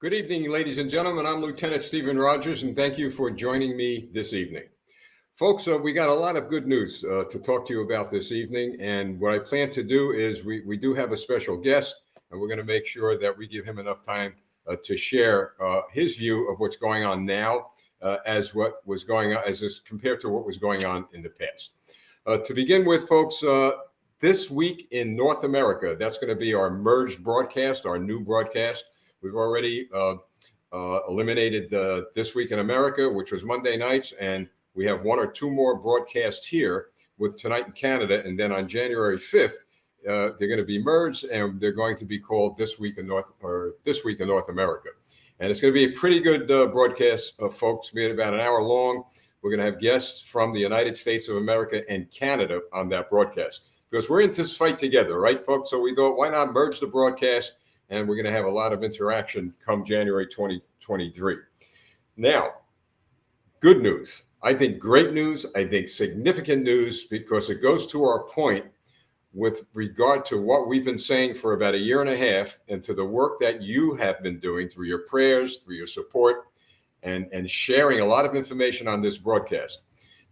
Good evening, ladies and gentlemen. I'm Lieutenant Stephen Rogers, and thank you for joining me this evening. Folks, we got a lot of good news to talk to you about this evening, and what I plan to do is we do have a special guest, and we're going to make sure that we give him enough time to share his view of what's going on now as what was going on, as this compared to what was going on in the past. To begin with, folks, this week in North America, that's going to be our merged broadcast, our new broadcast. We've already eliminated This Week in America, which was Monday nights, and we have one or two more broadcasts here with Tonight in Canada. And then on January 5th, they're going to be merged, and they're going to be called This Week in North America. And it's going to be a pretty good broadcast, folks, being about an hour long. We're going to have guests from the United States of America and Canada on that broadcast because we're in this fight together, right, folks? So we thought, why not merge the broadcast? And we're going to have a lot of interaction come January 2023. Now, good news. I think great news. I think significant news because it goes to our point with regard to what we've been saying for about a year and a half and to the work that you have been doing through your prayers, through your support, and sharing a lot of information on this broadcast.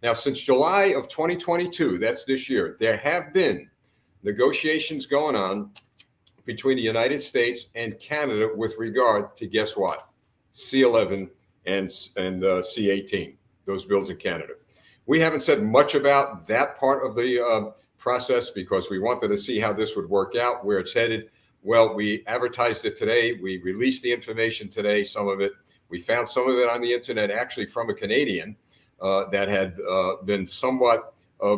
Now, since July of 2022, that's this year, there have been negotiations going on between the United States and Canada with regard to, guess what? C-11 and C-18, those bills in Canada. We haven't said much about that part of the process because we wanted to see how this would work out, where it's headed. Well, we advertised it today. We released the information today, some of it. We found some of it on the internet, actually from a Canadian that had been somewhat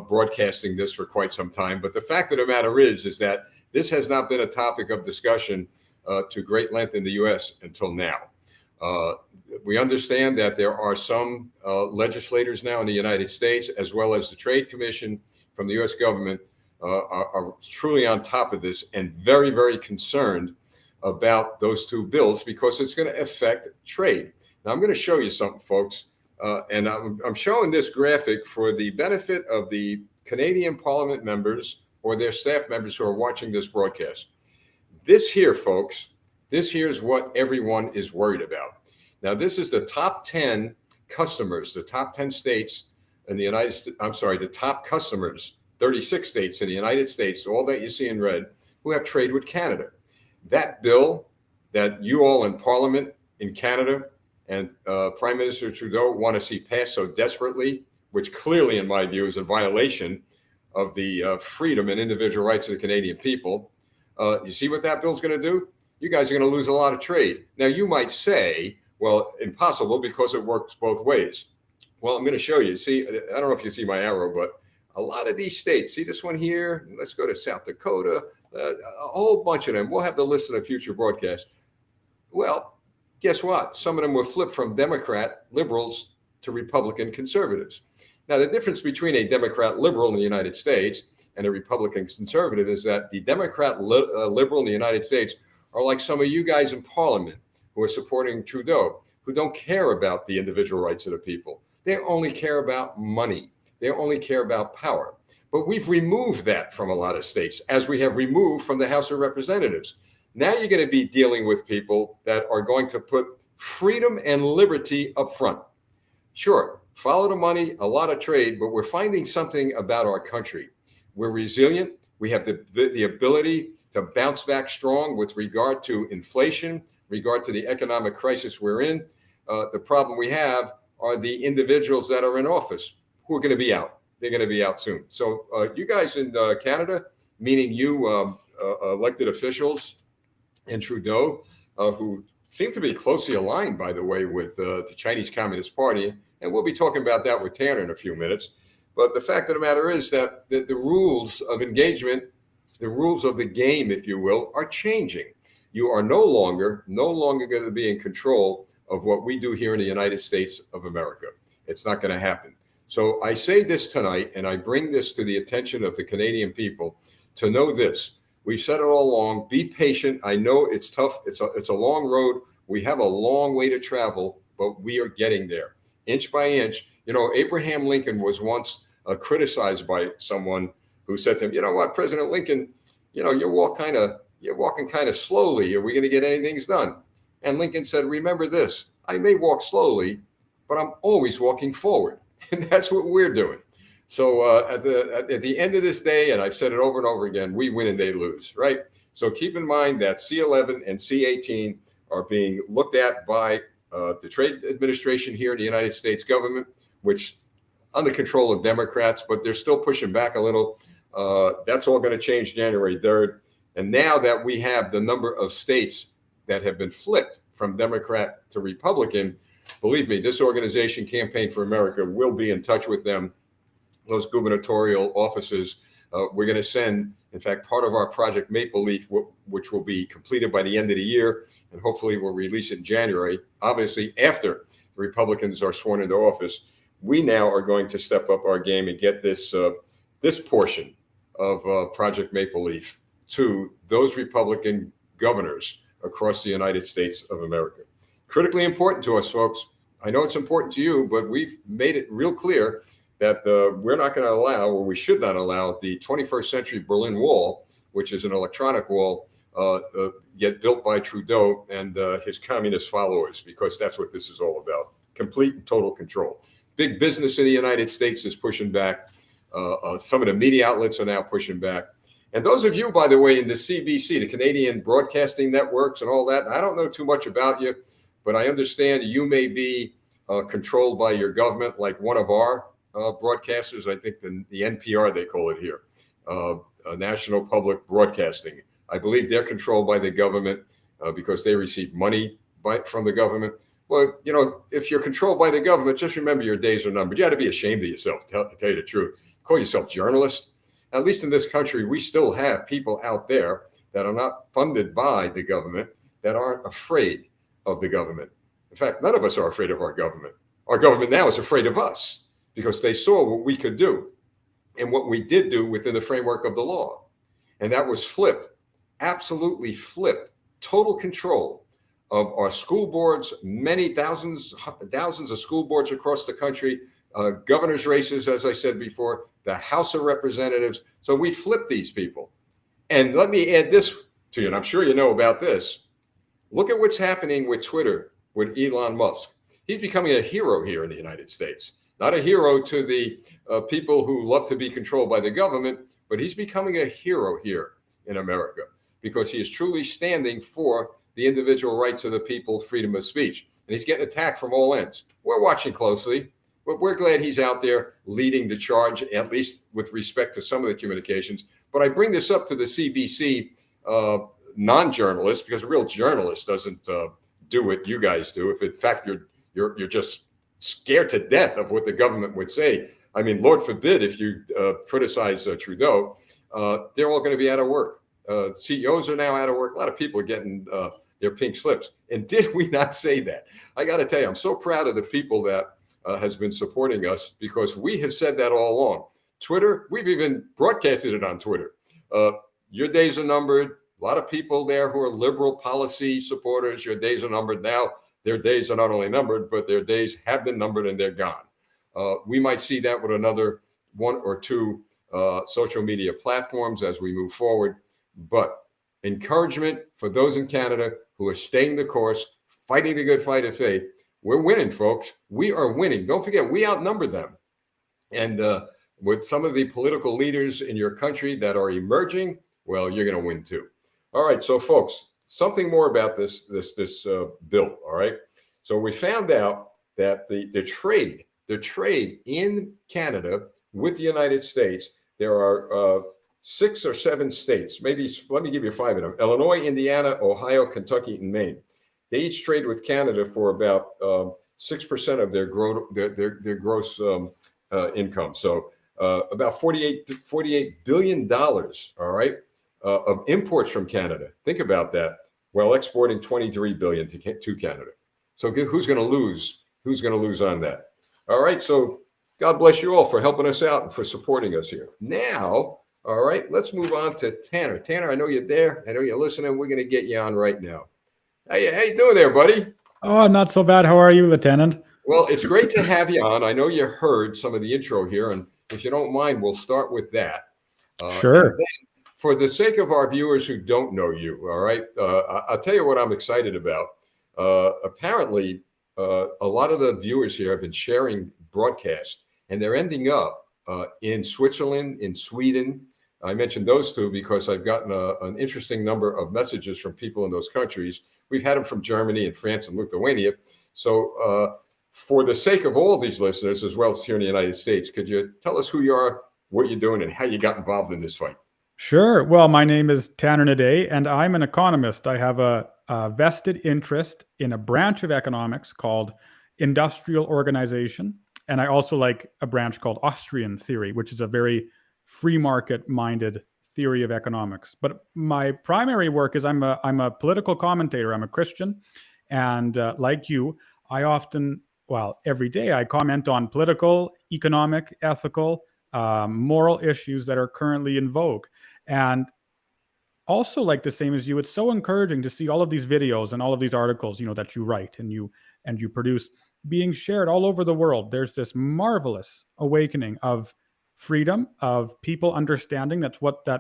broadcasting this for quite some time. But the fact of the matter is that this has not been a topic of discussion to great length in the U.S. until now. We understand that there are some legislators now in the United States, as well as the Trade Commission from the U.S. government, are truly on top of this and very, very concerned about those two bills because it's going to affect trade. Now, I'm going to show you something, folks, and I'm showing this graphic for the benefit of the Canadian Parliament members or their staff members who are watching this broadcast. This here, folks, this here is what everyone is worried about. Now, this is the top 10 customers, the top 10 states in the United States, the top customers, 36 states in the United States, all that you see in red, who have trade with Canada. That bill that you all in Parliament in Canada and Prime Minister Trudeau want to see passed so desperately, which clearly, in my view, is a violation of the freedom and individual rights of the Canadian people. You see what that bill's going to do? You guys are going to lose a lot of trade. Now, you might say, well, impossible because it works both ways. Well, I'm going to show you. See, I don't know if you see my arrow, but a lot of these states, see this one here? Let's go to South Dakota, a whole bunch of them. We'll have the list in a future broadcast. Well, guess what? Some of them were flipped from Democrat liberals to Republican conservatives. Now, the difference between a Democrat liberal in the United States and a Republican conservative is that the Democrat liberal in the United States are like some of you guys in Parliament who are supporting Trudeau, who don't care about the individual rights of the people. They only care about money. They only care about power. But we've removed that from a lot of states, as we have removed from the House of Representatives. Now you're going to be dealing with people that are going to put freedom and liberty up front. Sure, follow the money, a lot of trade, but we're finding something about our country. We're resilient. We have the ability to bounce back strong with regard to inflation, regard to the economic crisis we're in. The problem we have are the individuals that are in office who are going to be out. They're going to be out soon. So you guys in Canada, meaning you elected officials and Trudeau, who seem to be closely aligned, by the way, with the Chinese Communist Party, and we'll be talking about that with Tanner in a few minutes. But the fact of the matter is that the rules of engagement, the rules of the game, if you will, are changing. You are no longer going to be in control of what we do here in the United States of America. It's not going to happen. So I say this tonight, and I bring this to the attention of the Canadian people to know this. We've said it all along. Be patient. I know it's tough. It's a long road. We have a long way to travel, but we are getting there, inch by inch. You know, Abraham Lincoln was once criticized by someone who said to him, "You know what, President Lincoln, you know, you're walking kind of slowly. Are we going to get anything done?" And Lincoln said, remember this, I may walk slowly, but I'm always walking forward. And that's what we're doing. So at the end of this day, and I've said it over and over again, we win and they lose, right? So keep in mind that C11 and C18 are being looked at by the Trade Administration here in the United States government, which under control of Democrats, but they're still pushing back a little. That's all going to change January 3rd. And now that we have the number of states that have been flipped from Democrat to Republican, believe me, this organization, Campaign for America, will be in touch with them, those gubernatorial offices. We're going to send, in fact, part of our Project Maple Leaf, which will be completed by the end of the year, and hopefully we'll release it in January. Obviously, after the Republicans are sworn into office, we now are going to step up our game and get this portion of Project Maple Leaf to those Republican governors across the United States of America. Critically important to us, folks. I know it's important to you, but we've made it real clear that we're not going to allow, or we should not allow, the 21st century Berlin Wall, which is an electronic wall, yet built by Trudeau and his communist followers, because that's what this is all about. Complete and total control. Big business in the United States is pushing back. Some of the media outlets are now pushing back. And those of you, by the way, in the CBC, the Canadian Broadcasting Networks and all that, I don't know too much about you, but I understand you may be controlled by your government, like one of our broadcasters, I think the NPR, they call it here, National Public Broadcasting. I believe they're controlled by the government because they receive money from the government. Well, you know, if you're controlled by the government, just remember your days are numbered. You ought to be ashamed of yourself, to tell you the truth. Call yourself journalist. At least in this country, we still have people out there that are not funded by the government, that aren't afraid of the government. In fact, none of us are afraid of our government. Our government now is afraid of us because they saw what we could do and what we did do within the framework of the law. And that was flip, absolutely flip, total control of our school boards, many thousands of school boards across the country, governor's races, as I said before, the House of Representatives. So we flipped these people. And let me add this to you, and I'm sure you know about this. Look at what's happening with Twitter, with Elon Musk. He's becoming a hero here in the United States. Not a hero to the people who love to be controlled by the government, but he's becoming a hero here in America because he is truly standing for the individual rights of the people, freedom of speech. And he's getting attacked from all ends. We're watching closely, but we're glad he's out there leading the charge, at least with respect to some of the communications. But I bring this up to the CBC non-journalist, because a real journalist doesn't do what you guys do. If in fact you're just scared to death of what the government would say. I mean, Lord forbid if you criticize Trudeau, they're all going to be out of work. CEOs are now out of work. A lot of people are getting their pink slips. And did we not say that? I got to tell you, I'm so proud of the people that has been supporting us, because we have said that all along. Twitter, we've even broadcasted it on Twitter. Your days are numbered. A lot of people there who are liberal policy supporters, your days are numbered now. Their days are not only numbered, but their days have been numbered and they're gone. We might see that with another one or two social media platforms as we move forward. But encouragement for those in Canada who are staying the course, fighting the good fight of faith. We're winning, folks. We are winning. Don't forget, we outnumber them. And with some of the political leaders in your country that are emerging, well, you're going to win too. All right, so folks, something more about this bill. All right, so we found out that the trade in Canada with the United States, there are 6 or 7 states, maybe, let me give you 5 of them: Illinois, Indiana, Ohio, Kentucky, and Maine. They each trade with Canada for about 6% of their gross income. So about $48 billion, all right, of imports from Canada. Think about that, while exporting $23 billion to Canada. So who's going to lose? Who's going to lose on that? All right, so God bless you all for helping us out and for supporting us here. Now, all right, let's move on to Tanner. Tanner, I know you're there. I know you're listening. We're going to get you on right now. How you doing there, buddy? Oh, not so bad. How are you, Lieutenant? Well, it's great to have you on. I know you heard some of the intro here, and if you don't mind, we'll start with that. Sure. For the sake of our viewers who don't know you, all right, I'll tell you what I'm excited about. Apparently, a lot of the viewers here have been sharing broadcasts, and they're ending up in Switzerland, in Sweden. I mentioned those two because I've gotten an interesting number of messages from people in those countries. We've had them from Germany and France and Lithuania. So for the sake of all these listeners, as well as here in the United States, could you tell us who you are, what you're doing, and how you got involved in this fight? Sure. Well, my name is Tanner Naday, and I'm an economist. I have a vested interest in a branch of economics called industrial organization. And I also like a branch called Austrian theory, which is a very free market minded theory of economics. But my primary work is I'm a political commentator. I'm a Christian. And like you, I often, well, every day I comment on political, economic, ethical, moral issues that are currently in vogue. And also, like the same as you, it's so encouraging to see all of these videos and all of these articles, that you write and you produce being shared all over the world. There's this marvelous awakening of freedom, of people understanding that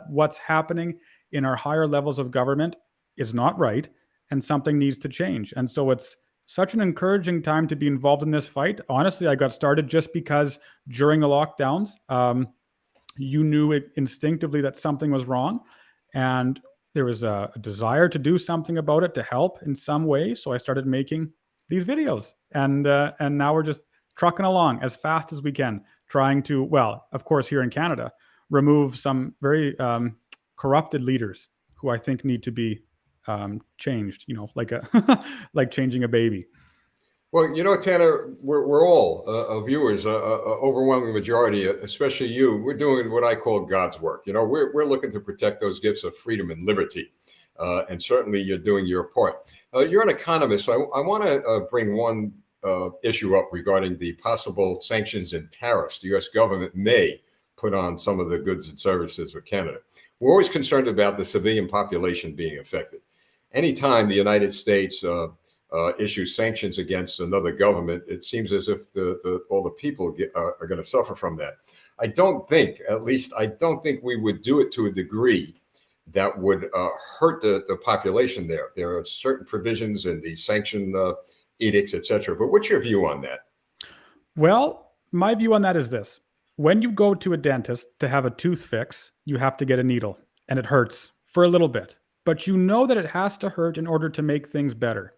what's happening in our higher levels of government is not right and something needs to change. And so it's such an encouraging time to be involved in this fight. Honestly, I got started just because during the lockdowns, you knew it instinctively that something was wrong, and there was a desire to do something about it, to help in some way. So I started making these videos, and now we're just trucking along as fast as we can, trying to, well, of course, here in Canada, remove some very corrupted leaders who I think need to be changed. Like like changing a baby. Well, Tanner, we're all viewers, overwhelming majority, especially you. We're doing what I call God's work. We're looking to protect those gifts of freedom and liberty, and certainly you're doing your part. You're an economist, so I want to bring one issue up regarding the possible sanctions and tariffs the U.S. government may put on some of the goods and services of Canada. We're always concerned about the civilian population being affected. Anytime the United States issue sanctions against another government, it seems as if all the people are going to suffer from that. I don't think we would do it to a degree that would hurt the population there. There are certain provisions in the sanction edicts, etc. But what's your view on that? Well, my view on that is this. When you go to a dentist to have a tooth fix, you have to get a needle, and it hurts for a little bit. But you know that it has to hurt in order to make things better.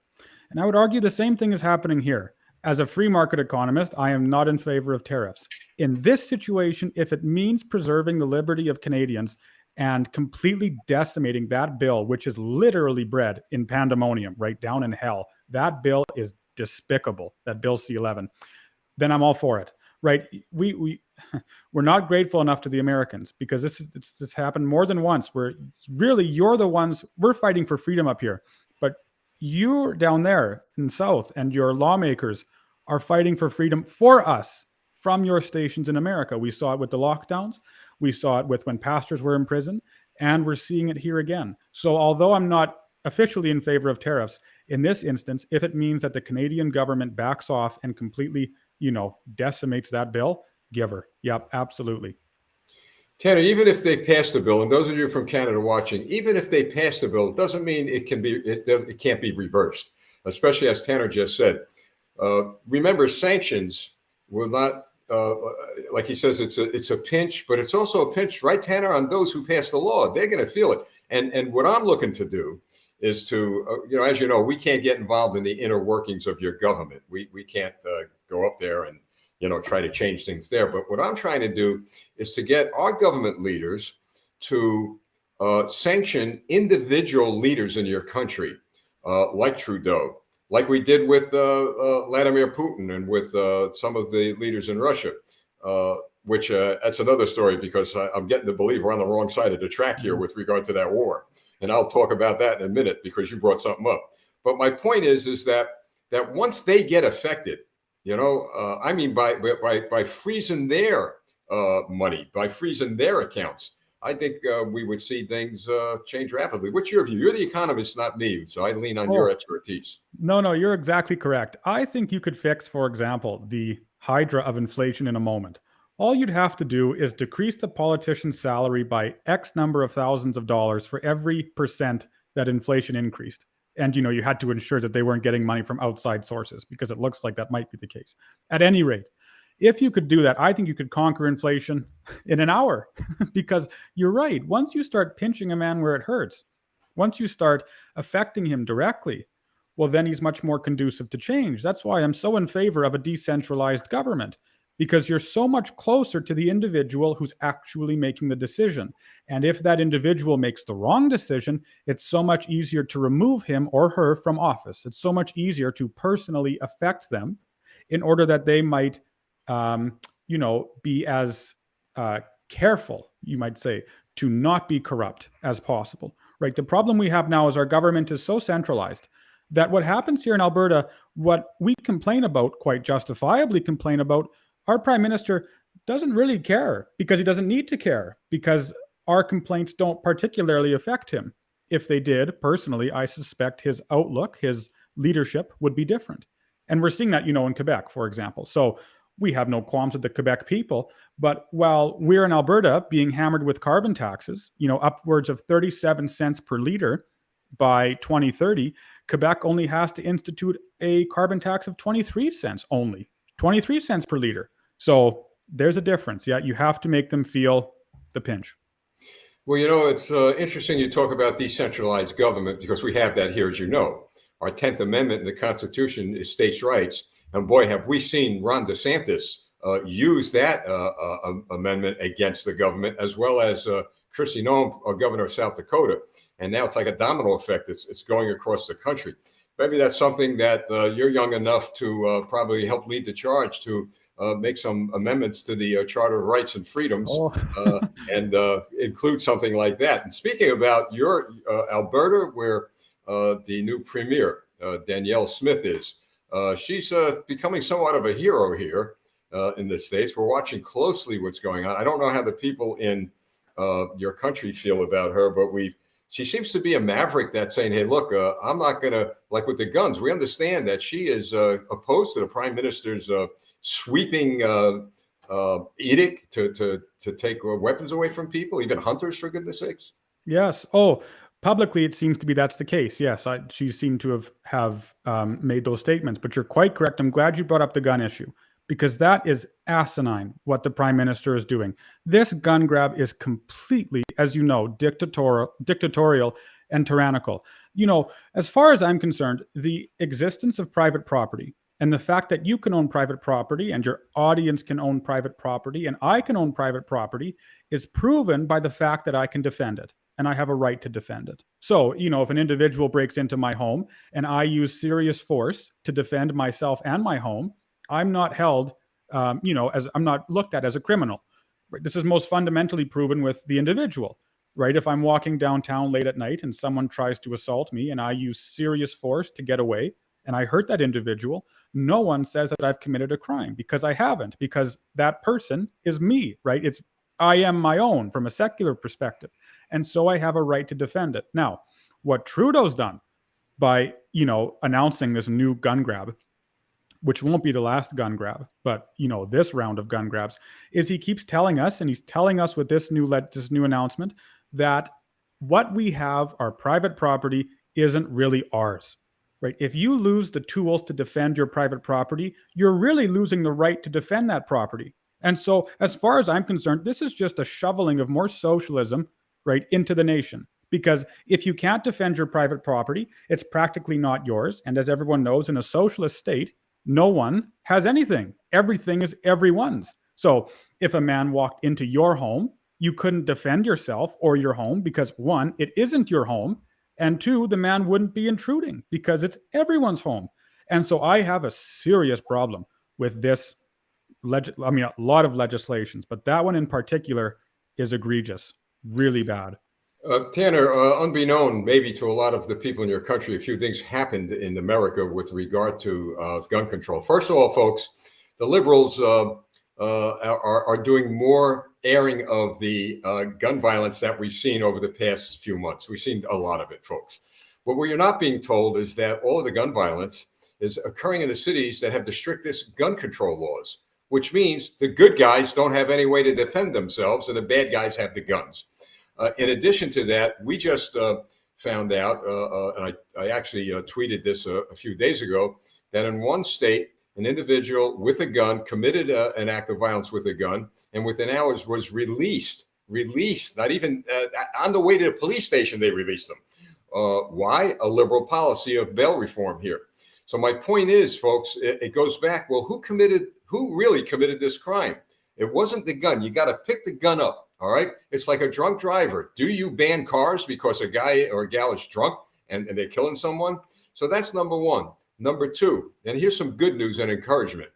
And I would argue the same thing is happening here. As a free market economist, I am not in favor of tariffs. In this situation, if it means preserving the liberty of Canadians and completely decimating that bill, which is literally bred in pandemonium, right down in hell, that bill is despicable, that Bill C-11, then I'm all for it, right? We're not grateful enough to the Americans because this happened more than once where really you're the ones, we're fighting for freedom up here. But you're down there in the South and your lawmakers are fighting for freedom for us from your stations in America. We saw it with the lockdowns. We saw it with when pastors were in prison, and we're seeing it here again. So although I'm not officially in favor of tariffs, in this instance, if it means that the Canadian government backs off and completely, decimates that bill, give her. Yep, absolutely. Tanner, even if they passed the bill, and those of you from Canada watching, even if they passed the bill, it doesn't mean it can't be reversed, especially as Tanner just said. Remember, sanctions will not, like he says, it's a pinch, but it's also a pinch, right, Tanner, on those who pass the law. They're going to feel it. And what I'm looking to do is to, as you know, we can't get involved in the inner workings of your government. We can't go up there and try to change things there. But what I'm trying to do is to get our government leaders to sanction individual leaders in your country, like Trudeau, like we did with Vladimir Putin and with some of the leaders in Russia, which that's another story because I'm getting to believe we're on the wrong side of the track here with regard to that war. And I'll talk about that in a minute because you brought something up. But my point is that once they get affected, I mean, by freezing their money, by freezing their accounts, I think we would see things change rapidly. What's your view? You're the economist, not me, so I lean on your expertise. No, you're exactly correct. I think you could fix, for example, the hydra of inflation in a moment. All you'd have to do is decrease the politician's salary by X number of thousands of dollars for every percent that inflation increased. And, you had to ensure that they weren't getting money from outside sources, because it looks like that might be the case. At any rate, if you could do that, I think you could conquer inflation in an hour. Because you're right. Once you start pinching a man where it hurts, once you start affecting him directly, well, then he's much more conducive to change. That's why I'm so in favor of a decentralized government, because you're so much closer to the individual who's actually making the decision. And if that individual makes the wrong decision, it's so much easier to remove him or her from office. It's so much easier to personally affect them in order that they might, be as careful, you might say, to not be corrupt as possible, right? The problem we have now is our government is so centralized that what happens here in Alberta, what we complain about, quite justifiably complain about, our prime minister doesn't really care, because he doesn't need to care, because our complaints don't particularly affect him. If they did, personally, I suspect his outlook, his leadership would be different. And we're seeing that, in Quebec, for example. So we have no qualms with the Quebec people. But while we're in Alberta being hammered with carbon taxes, upwards of 37 cents per liter by 2030, Quebec only has to institute a carbon tax of 23 cents only. 23 cents per liter. So there's a difference. Yeah, you have to make them feel the pinch. Well, it's interesting you talk about decentralized government, because we have that here, as you know. Our 10th Amendment in the Constitution is states' rights. And boy, have we seen Ron DeSantis use that amendment against the government, as well as Kristi Noem, governor of South Dakota. And now it's like a domino effect. It's going across the country. Maybe that's something that you're young enough to probably help lead the charge to make some amendments to the Charter of Rights and Freedoms and include something like that. And speaking about your Alberta, where the new premier, Danielle Smith, is, she's becoming somewhat of a hero here in the States. We're watching closely what's going on. I don't know how the people in your country feel about her, but she seems to be a maverick that's saying, hey, look, I'm not going to, like with the guns, we understand that she is opposed to the prime minister's sweeping edict to take weapons away from people, even hunters, for goodness sakes. Yes. Oh, publicly, it seems to be that's the case. Yes, she seemed to have made those statements. But you're quite correct. I'm glad you brought up the gun issue, because that is asinine what the prime minister is doing. This gun grab is completely, as you know, dictatorial and tyrannical. As far as I'm concerned, the existence of private property and the fact that you can own private property and your audience can own private property and I can own private property is proven by the fact that I can defend it. And I have a right to defend it. So, if an individual breaks into my home and I use serious force to defend myself and my home, I'm not held, as I'm not looked at as a criminal. Right? This is most fundamentally proven with the individual, right? If I'm walking downtown late at night and someone tries to assault me and I use serious force to get away and I hurt that individual, no one says that I've committed a crime, because I haven't, because that person is me, right? I am my own from a secular perspective. And so I have a right to defend it. Now, what Trudeau's done by, announcing this new gun grab, which won't be the last gun grab, but, this round of gun grabs, is he keeps telling us, and he's telling us with this new announcement, that what we have, our private property, isn't really ours, right? If you lose the tools to defend your private property, you're really losing the right to defend that property. And so, as far as I'm concerned, this is just a shoveling of more socialism, right, into the nation. Because if you can't defend your private property, it's practically not yours. And as everyone knows, in a socialist state, no one has anything. Everything is everyone's. So if a man walked into your home, you couldn't defend yourself or your home because, one, it isn't your home. And two, the man wouldn't be intruding because it's everyone's home. And so I have a serious problem with this. A lot of legislations, but that one in particular is egregious, really bad. Tanner, unbeknown maybe to a lot of the people in your country, a few things happened in America with regard to gun control. First of all, folks, the liberals are doing more airing of the gun violence that we've seen over the past few months. We've seen a lot of it, folks. But what you're not being told is that all of the gun violence is occurring in the cities that have the strictest gun control laws, which means the good guys don't have any way to defend themselves and the bad guys have the guns. In addition to that, we just found out, and I actually tweeted this a few days ago, that in one state, an individual with a gun committed an act of violence with a gun, and within hours was released. Not even on the way to the police station, they released them. Why? A liberal policy of bail reform here. So my point is, folks, it goes back. Well, who really committed this crime? It wasn't the gun. You got to pick the gun up. All right. It's like a drunk driver. Do you ban cars because a guy or a gal is drunk and they're killing someone? So that's number one. Number two, and here's some good news and encouragement.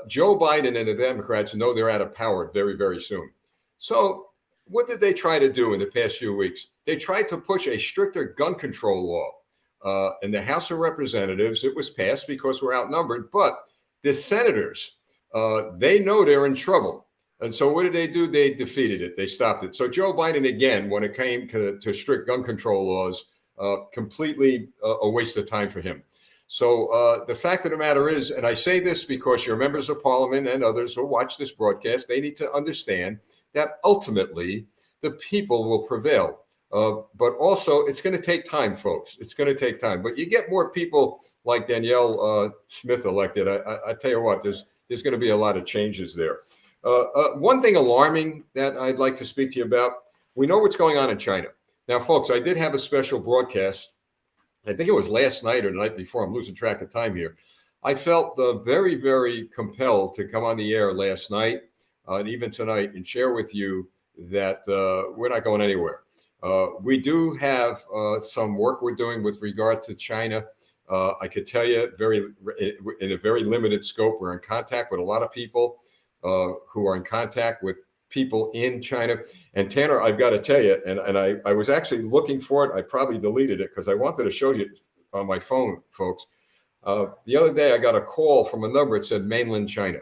Joe Biden and the Democrats know they're out of power very, very soon. So what did they try to do in the past few weeks? They tried to push a stricter gun control law. In the House of Representatives, it was passed because we're outnumbered. But the senators, they know they're in trouble. And so what did they do? They defeated it. They stopped it. So Joe Biden, again, when it came to strict gun control laws, completely a waste of time for him. So the fact of the matter is, and I say this because your members of parliament and others who watch this broadcast, they need to understand that ultimately the people will prevail. But also, it's going to take time, folks. It's going to take time. But you get more people like Danielle Smith elected. I tell you what, there's going to be a lot of changes there. One thing alarming that I'd like to speak to you about, we know what's going on in China. Now, folks, I did have a special broadcast. I think it was last night or the night before. I'm losing track of time here. I felt very, very compelled to come on the air last night and even tonight and share with you that we're not going anywhere. We do have some work we're doing with regard to China. I could tell you in a very limited scope. We're in contact with a lot of people who are in contact with people in China. And Tanner, I've got to tell you, and I was actually looking for it. I probably deleted it because I wanted to show you on my phone, folks. The other day, I got a call from a number that said mainland China.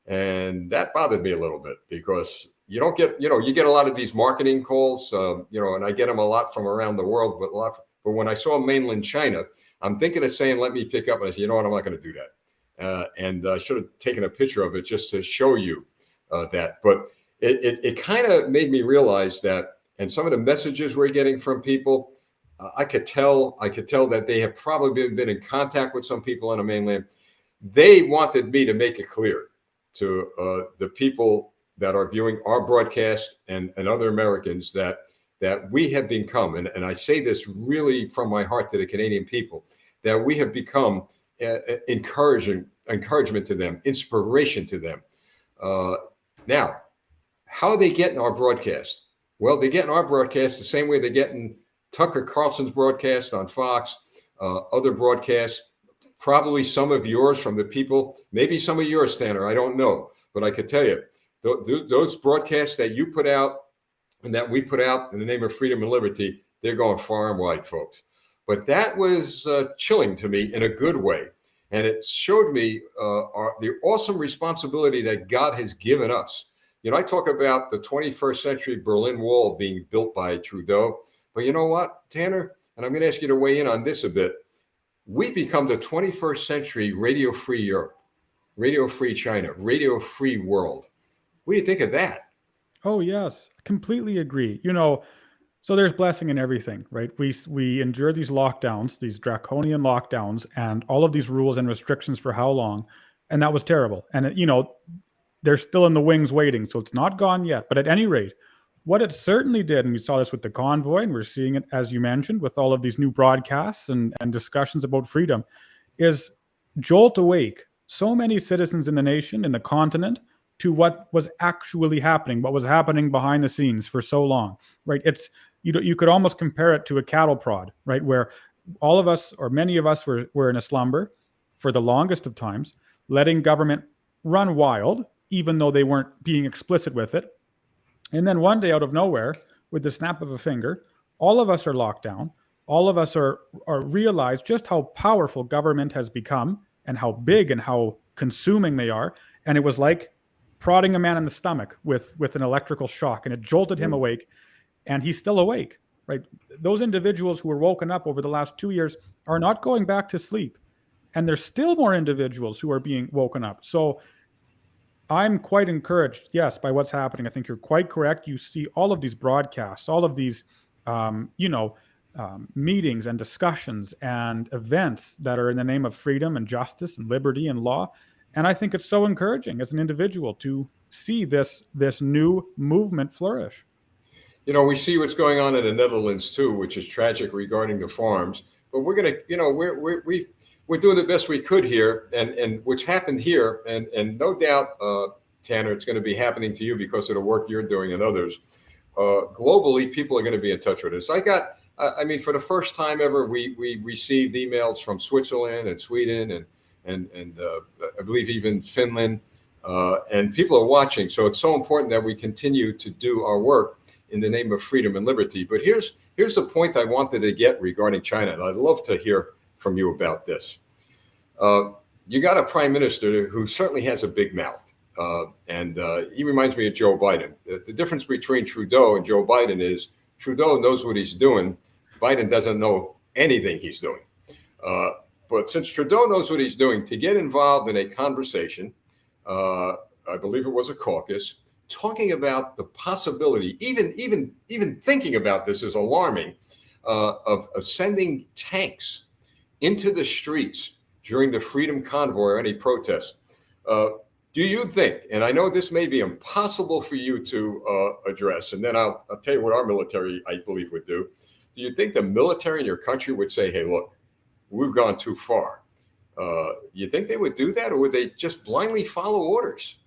And that bothered me a little bit because you don't get, you get a lot of these marketing calls, and I get them a lot from around the world, but when I saw mainland China, I'm thinking of saying, let me pick up. And I said, you know what, I'm not going to do that. And I should have taken a picture of it just to show you that. But it kind of made me realize that, and some of the messages we're getting from people, I could tell that they have probably been in contact with some people on the mainland. They wanted me to make it clear to the people that are viewing our broadcast and other Americans that we have become, and I say this really from my heart to the Canadian people, that we have become encouragement to them, inspiration to them. Now, how are they getting our broadcast? Well, they get in our broadcast the same way they're getting Tucker Carlson's broadcast on Fox, other broadcasts, probably some of yours from the people, maybe some of yours, Tanner, I don't know. But I could tell you, those broadcasts that you put out and that we put out in the name of freedom and liberty, they're going far and wide, folks. But that was chilling to me in a good way. And it showed me the awesome responsibility that God has given us. I talk about the 21st century Berlin Wall being built by Trudeau. But you know what, Tanner? And I'm going to ask you to weigh in on this a bit. We've become the 21st century radio-free Europe, radio-free China, radio-free world. What do you think of that? Oh, yes, completely agree. So there's blessing in everything, right? We endure these lockdowns, these draconian lockdowns, and all of these rules and restrictions for how long? And that was terrible. And, they're still in the wings waiting, so it's not gone yet. But at any rate, what it certainly did, and we saw this with the convoy, and we're seeing it, as you mentioned, with all of these new broadcasts and discussions about freedom, is jolt awake so many citizens in the nation, in the continent, to what was actually happening, what was happening behind the scenes for so long, right? It's, you could almost compare it to a cattle prod, right? Where all of us, or many of us, were in a slumber for the longest of times, letting government run wild, even though they weren't being explicit with it. And then one day, out of nowhere, with the snap of a finger, all of us are locked down. All of us are realize just how powerful government has become and how big and how consuming they are. And it was like prodding a man in the stomach with an electrical shock, and it jolted him awake, and he's still awake, right? Those individuals who were woken up over the last 2 years are not going back to sleep. And there's still more individuals who are being woken up. So I'm quite encouraged, yes, by what's happening. I think you're quite correct. You see all of these broadcasts, all of these, meetings and discussions and events that are in the name of freedom and justice and liberty and law. And I think it's so encouraging as an individual to see this new movement flourish. We see what's going on in the Netherlands too, which is tragic regarding the farms. But we're gonna, we're doing the best we could here, and what's happened here, and no doubt, Tanner, it's going to be happening to you because of the work you're doing and others. Globally, people are going to be in touch with us. I mean, for the first time ever, we received emails from Switzerland and Sweden and I believe even Finland, and people are watching. So it's so important that we continue to do our work in the name of freedom and liberty. But here's the point I wanted to get regarding China, and I'd love to hear from you about this. You got a prime minister who certainly has a big mouth, and he reminds me of Joe Biden. The difference between Trudeau and Joe Biden is Trudeau knows what he's doing. Biden doesn't know anything he's doing. But since Trudeau knows what he's doing, to get involved in a conversation, I believe it was a caucus, talking about the possibility, even thinking about this is alarming, of sending tanks into the streets during the Freedom Convoy or any protest. Do you think, and I know this may be impossible for you to address, and then I'll tell you what our military, I believe, would do. Do you think the military in your country would say, hey, look, we've gone too far? You think they would do that, or would they just blindly follow orders?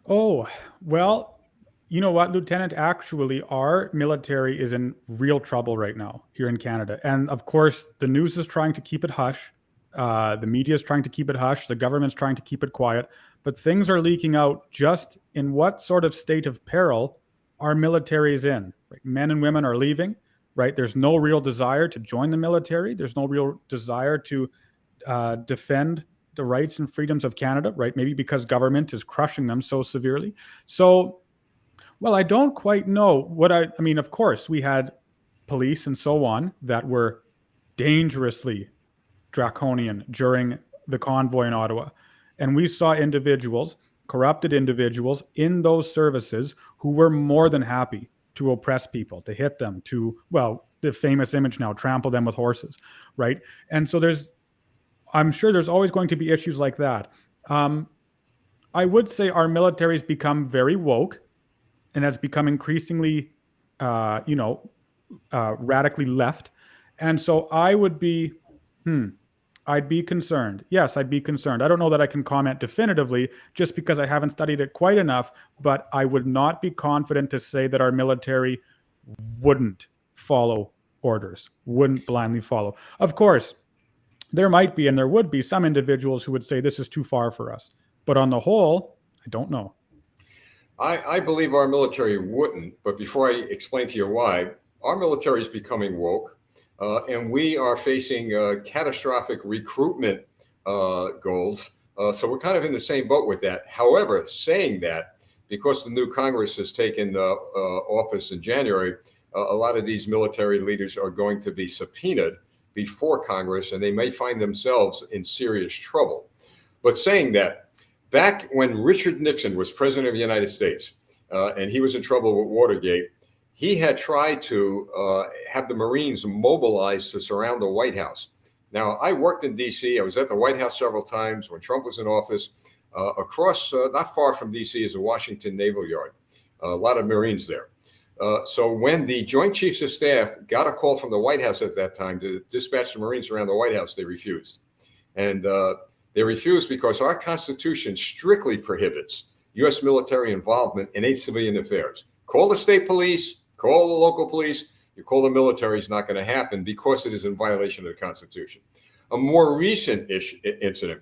Oh, well, you know what, Lieutenant? Actually, our military is in real trouble right now here in Canada. And of course, the news is trying to keep it hush. The media is trying to keep it hush. The government's trying to keep it quiet. But things are leaking out just in what sort of state of peril our military is in. Right? Men and women are leaving, right? There's no real desire to join the military. There's no real desire to defend the rights and freedoms of Canada, right? Maybe because government is crushing them so severely. So, well, I don't quite know what I mean, of course, we had police and so on that were dangerously draconian during the convoy in Ottawa. And we saw individuals, corrupted individuals in those services who were more than happy to oppress people, to hit them, to, well, the famous image now, trample them with horses, right? And so I'm sure there's always going to be issues like that. I would say our military's become very woke and has become increasingly, radically left. And so I would be, I'd be concerned. Yes, I'd be concerned. I don't know that I can comment definitively just because I haven't studied it quite enough, but I would not be confident to say that our military wouldn't follow orders, wouldn't blindly follow. Of course, there might be and there would be some individuals who would say this is too far for us. But on the whole, I don't know. I believe our military wouldn't, but before I explain to you why, our military is becoming woke, and we are facing catastrophic recruitment goals. So we're kind of in the same boat with that. However, saying that, because the new Congress has taken office in January, a lot of these military leaders are going to be subpoenaed before Congress, and they may find themselves in serious trouble. But saying that, back when Richard Nixon was president of the United States, and he was in trouble with Watergate, he had tried to have the Marines mobilized to surround the White House. Now, I worked in D.C. I was at the White House several times when Trump was in office. Across, not far from D.C. is a Washington Naval Yard. A lot of Marines there. So when the Joint Chiefs of Staff got a call from the White House at that time to dispatch the Marines around the White House, they refused. And they refused because our Constitution strictly prohibits U.S. military involvement in any civilian affairs. Call the state police, call the local police, you call the military, is not going to happen because it is in violation of the Constitution. A more recent incident,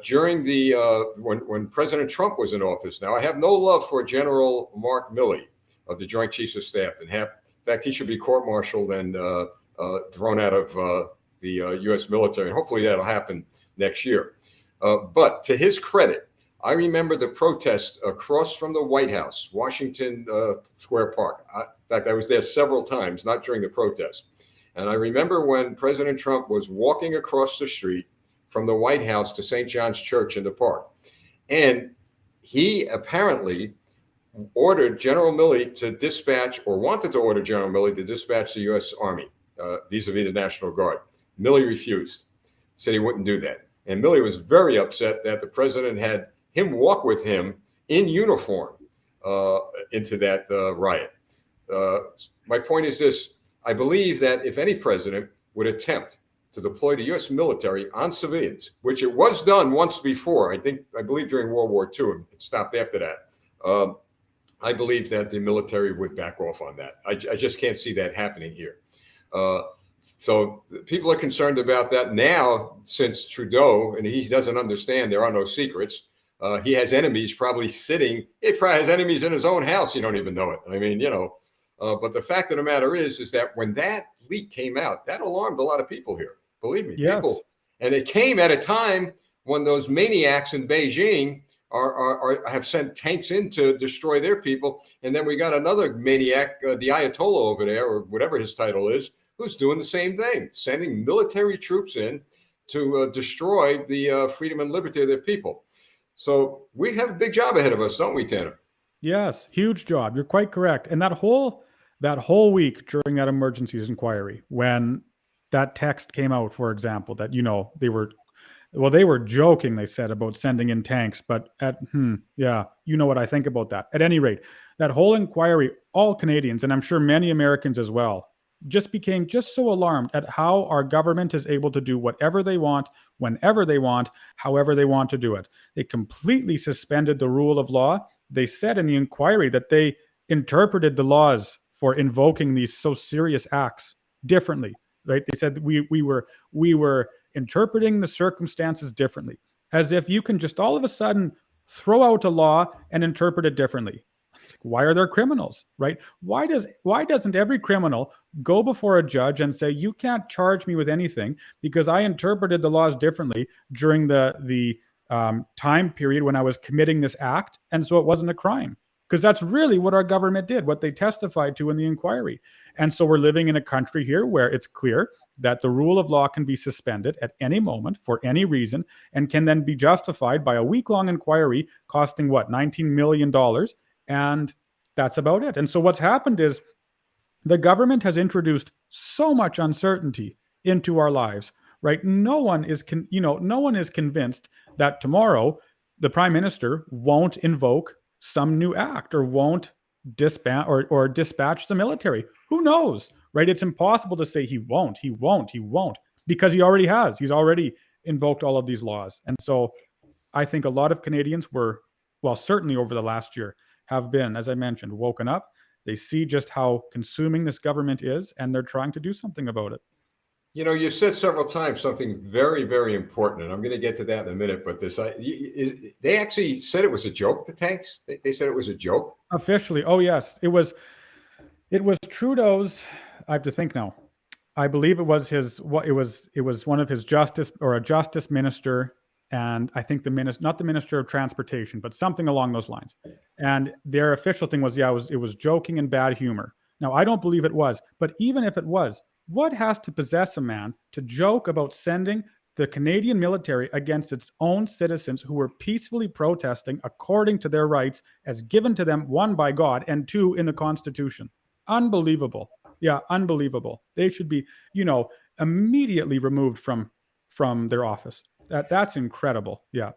during the when President Trump was in office. Now, I have no love for General Mark Milley of the Joint Chiefs of Staff. In fact, he should be court-martialed and thrown out of the U.S. military. And hopefully that'll happen next year. But to his credit, I remember the protest across from the White House, Washington Square Park. In fact, I was there several times, not during the protest. And I remember when President Trump was walking across the street from the White House to St. John's Church in the park. And he apparently ordered General Milley to dispatch, or wanted to order General Milley to dispatch the U.S. Army vis-a-vis the National Guard. Milley refused, said he wouldn't do that. And Milley was very upset that the president had him walk with him in uniform into that riot. My point is this. I believe that if any president would attempt to deploy the U.S. military on civilians, which it was done once before, I believe during World War II, and it stopped after that, I believe that the military would back off on that. I just can't see that happening here. So people are concerned about that now, since Trudeau, and he doesn't understand there are no secrets. He has enemies probably sitting. He probably has enemies in his own house. You don't even know it. I mean, but the fact of the matter is that when that leak came out, that alarmed a lot of people here. Believe me, Yes. people. And it came at a time when those maniacs in Beijing have sent tanks in to destroy their people. And then we got another maniac, the Ayatollah over there, or whatever his title is, who's doing the same thing, sending military troops in to destroy the freedom and liberty of their people. So we have a big job ahead of us, don't we, Tanner? Yes, huge job. You're quite correct. And that whole week during that emergencies inquiry, when that text came out, for example, that they were joking, they said, about sending in tanks, but yeah, you know what I think about that. At any rate, that whole inquiry, all Canadians, and I'm sure many Americans as well, just became just so alarmed at how our government is able to do whatever they want, whenever they want, however they want to do it. They completely suspended the rule of law. They said in the inquiry that they interpreted the laws for invoking these so serious acts differently, right? They said we were interpreting the circumstances differently, as if you can just all of a sudden throw out a law and interpret it differently. Why are there criminals, right? Why doesn't every criminal go before a judge and say, you can't charge me with anything because I interpreted the laws differently during the time period when I was committing this act, and so it wasn't a crime? Because that's really what our government did, what they testified to in the inquiry. And so we're living in a country here where it's clear that the rule of law can be suspended at any moment for any reason, and can then be justified by a week-long inquiry costing $19 million. And that's about it. And so what's happened is the government has introduced so much uncertainty into our lives, right? No one is convinced that tomorrow the prime minister won't invoke some new act or won't disband or dispatch the military. Who knows, right? It's impossible to say he won't, because he already has. He's already invoked all of these laws. And so I think a lot of Canadians were, well, certainly over the last year, have been, as I mentioned, woken up. They see just how consuming this government is, and they're trying to do something about it. You said several times something very, very important, and I'm going to get to that in a minute. But they actually said it was a joke, the tanks? They said it was a joke? Officially, oh yes. It was Trudeau's, I have to think now. I believe it was one of his a justice minister, and I think not the Minister of Transportation, but something along those lines. And their official thing was, it was joking and bad humor. Now, I don't believe it was, but even if it was, what has to possess a man to joke about sending the Canadian military against its own citizens who were peacefully protesting according to their rights as given to them, one, by God, and two, in the Constitution? Unbelievable. Yeah, unbelievable. They should be, immediately removed from their office. That's incredible. Yeah.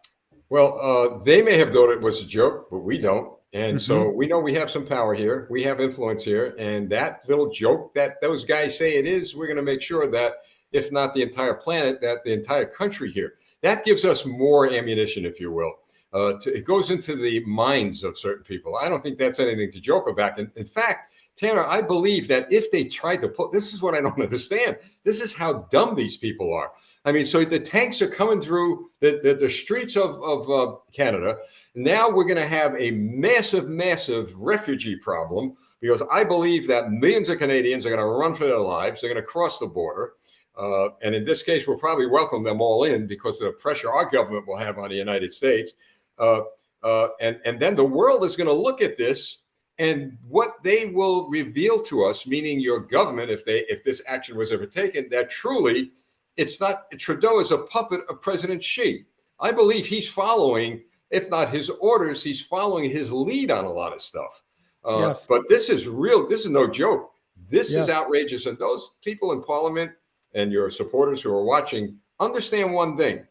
Well, they may have thought it was a joke, but we don't. And so we know we have some power here. We have influence here. And that little joke that those guys say it is, we're going to make sure that, if not the entire planet, that the entire country here, that gives us more ammunition, if you will. It goes into the minds of certain people. I don't think that's anything to joke about. In fact, Tanner, I believe that if they tried to this is what I don't understand. This is how dumb these people are. I mean, so the tanks are coming through the streets of Canada. Now we're going to have a massive, massive refugee problem, because I believe that millions of Canadians are going to run for their lives. They're going to cross the border. And in this case, we'll probably welcome them all in because of the pressure our government will have on the United States. And then the world is going to look at this, and what they will reveal to us, meaning your government, if this action was ever taken, that truly it's not Trudeau is a puppet of President Xi. I believe he's following, if not his orders, he's following his lead on a lot of stuff. Yes. But this is real. This is no joke. This is Yes. outrageous. And those people in Parliament and your supporters who are watching, understand one thing.